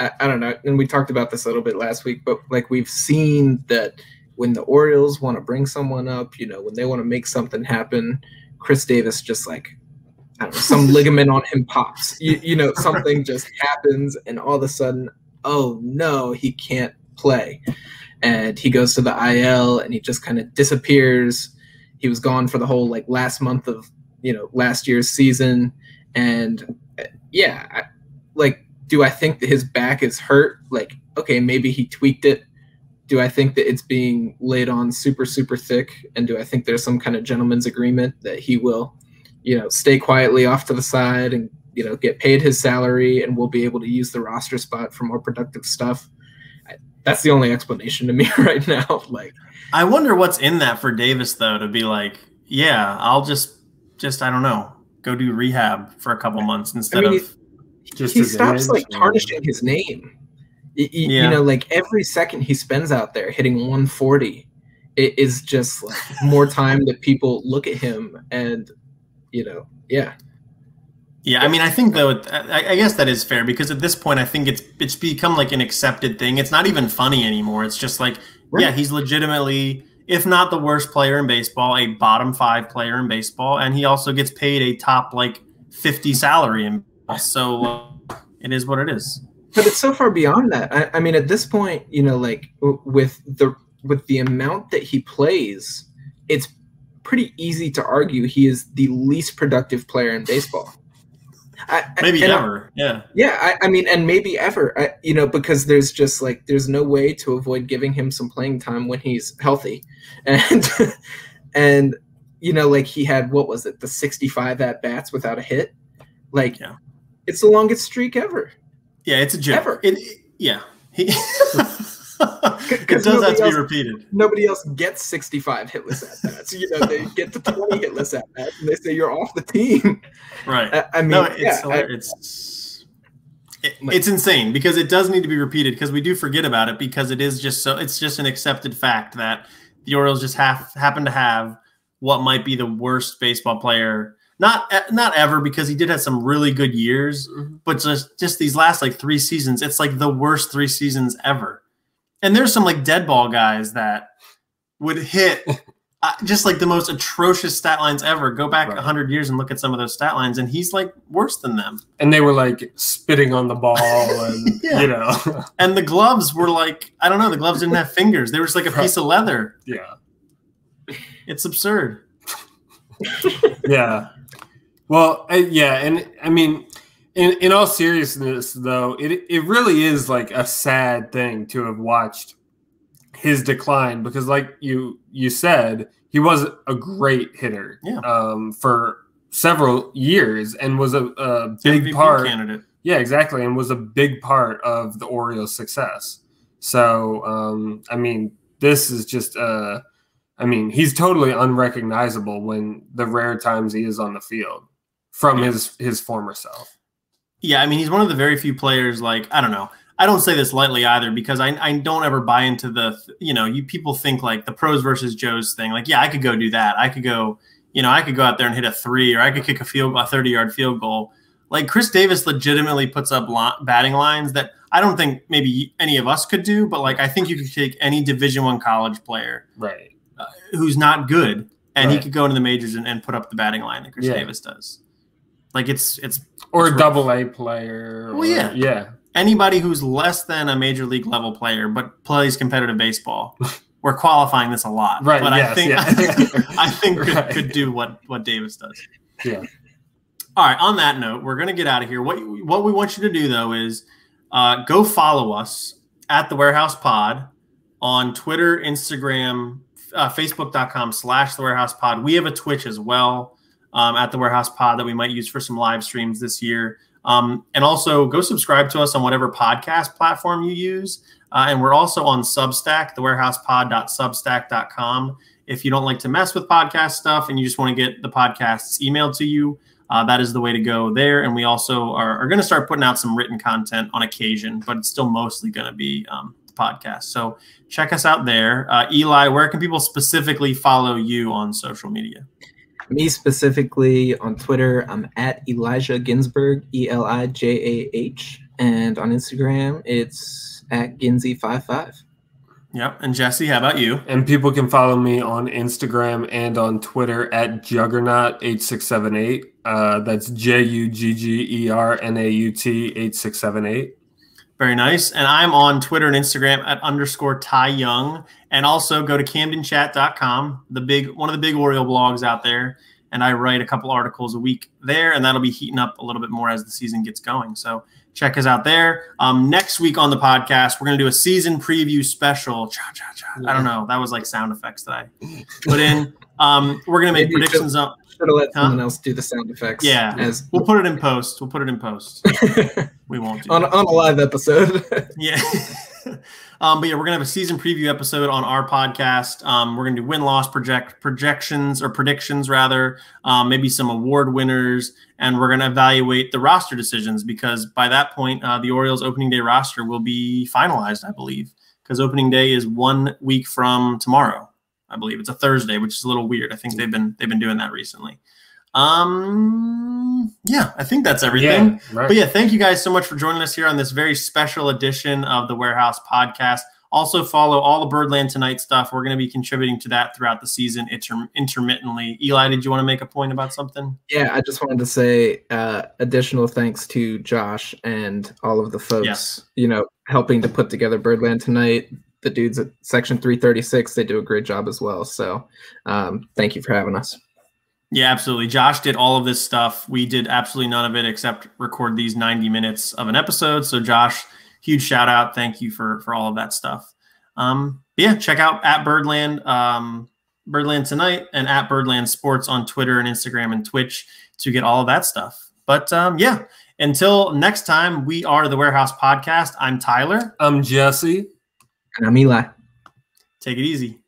I don't know, and we talked about this a little bit last week, but like we've seen that when the Orioles want to bring someone up, when they want to make something happen, Chris Davis just like, I don't know, some ligament on him pops. Something just happens, and all of a sudden, oh no, he can't play. And he goes to the IL, and he just kind of disappears. He was gone for the whole like last month of last year's season, and do I think that his back is hurt? Like, okay, maybe he tweaked it. Do I think that it's being laid on super, super thick? And do I think there's some kind of gentleman's agreement that he will, stay quietly off to the side and, get paid his salary and will be able to use the roster spot for more productive stuff? That's the only explanation to me right now. Like, I wonder what's in that for Davis, though, to be like, yeah, I'll just I don't know, go do rehab for a couple months instead of. He stops like tarnishing his name. Like every second he spends out there hitting 140, it is just like more time that people look at him and, yeah. Yeah, I mean, I think though, I guess that is fair because at this point, I think it's become like an accepted thing. It's not even funny anymore. It's just like, right. Yeah, he's legitimately, if not the worst player in baseball, a bottom 5 player in baseball, and he also gets paid a top like 50 salary in. So it is what it is. But it's so far beyond that. I mean, at this point, like with the amount that he plays, it's pretty easy to argue he is the least productive player in baseball. Maybe ever. Yeah. Yeah. I mean, and maybe ever, because there's just like, there's no way to avoid giving him some playing time when he's healthy. And like he had, what was it? The 65 at bats without a hit. Like, yeah. It's the longest streak ever. Yeah, it's a joke. Ever. Yeah. It does have to be repeated. Nobody else gets 65 hitless at bats. They get to 20 hitless at bats, and they say you're off the team. Right. I mean, no, it's insane because it does need to be repeated because we do forget about it because it is just so. It's just an accepted fact that the Orioles just happen to have what might be the worst baseball player. Not ever because he did have some really good years, but just these last like 3 seasons, it's like the worst 3 seasons ever. And there's some like dead ball guys that would hit just like the most atrocious stat lines ever. Go back 100 years and look at some of those stat lines, and he's like worse than them. And they were like spitting on the ball, and yeah. And the gloves were like, I don't know, the gloves didn't have fingers. They were just like a piece of leather. Yeah, it's absurd. Yeah. Well, yeah, and I mean, in all seriousness, though, it really is like a sad thing to have watched his decline because, like you said, he was a great hitter for several years and was a big MVP part. Candidate. Yeah, exactly, and was a big part of the Orioles' success. So, I mean, this is just he's totally unrecognizable when the rare times he is on the field from his former self. Yeah, I mean, he's one of the very few players, like, I don't know. I don't say this lightly either because I don't ever buy into the, people think like the pros versus Joes thing. Like, yeah, I could go do that. I could go, I could go out there and hit a 3 or I could kick a 30-yard field goal. Like Chris Davis legitimately puts up batting lines that I don't think maybe any of us could do, but like I think you could take any Division I college player who's not good and he could go into the majors and put up the batting line that Chris Davis does. Like it's or a double-A player. Well, yeah. Anybody who's less than a major league level player but plays competitive baseball. We're qualifying this a lot, right? But yes, I think could do what Davis does. Yeah. All right. On that note, we're gonna get out of here. What we want you to do though is go follow us at The Warehouse Pod on Twitter, Instagram, Facebook.com/The Warehouse Pod. We have a Twitch as well. At The Warehouse Pod that we might use for some live streams this year. And also go subscribe to us on whatever podcast platform you use. And we're also on Substack, thewarehousepod.substack.com. If you don't like to mess with podcast stuff and you just want to get the podcasts emailed to you, that is the way to go there. And we also are going to start putting out some written content on occasion, but it's still mostly going to be the podcast. So check us out there. Eli, where can people specifically follow you on social media? Me specifically on Twitter, I'm at Elijah Ginsburg, Elijah, and on Instagram, it's at Ginsy55. Yep. And Jesse, how about you? And people can follow me on Instagram and on Twitter at Juggernaut8678. That's JUGGERNAUT 8678. Very nice. And I'm on Twitter and Instagram at _Ty Young. And also go to CamdenChat.com, one of the big Oriole blogs out there. And I write a couple articles a week there, and that'll be heating up a little bit more as the season gets going. So check us out there. Next week on the podcast, we're going to do a season preview special. I don't know. That was like sound effects that I put in. We're going to make predictions on. Should have let someone else do the sound effects. Yeah, we'll put it in post. We won't do on a live episode. Yeah. But yeah, we're gonna have a season preview episode on our podcast. We're gonna do win-loss predictions rather, maybe some award winners, and we're gonna evaluate the roster decisions because by that point, the Orioles opening day roster will be finalized, I believe, because opening day is 1 week from tomorrow. I believe it's a Thursday, which is a little weird. I think they've been doing that recently. Yeah, I think that's everything. Yeah, right. But yeah, thank you guys so much for joining us here on this very special edition of the Warehouse Podcast. Also follow all the Birdland Tonight stuff. We're going to be contributing to that throughout the season intermittently. Eli, did you want to make a point about something? Yeah, I just wanted to say additional thanks to Josh and all of the folks, helping to put together Birdland Tonight. The dudes at Section 336, they do a great job as well. So thank you for having us. Yeah, absolutely. Josh did all of this stuff. We did absolutely none of it except record these 90 minutes of an episode. So Josh, huge shout out. Thank you for all of that stuff. Yeah, check out at Birdland Tonight and at Birdland Sports on Twitter and Instagram and Twitch to get all of that stuff. But yeah, until next time, we are the Warehouse Podcast. I'm Tyler. I'm Jesse. And I'm Eli. Take it easy.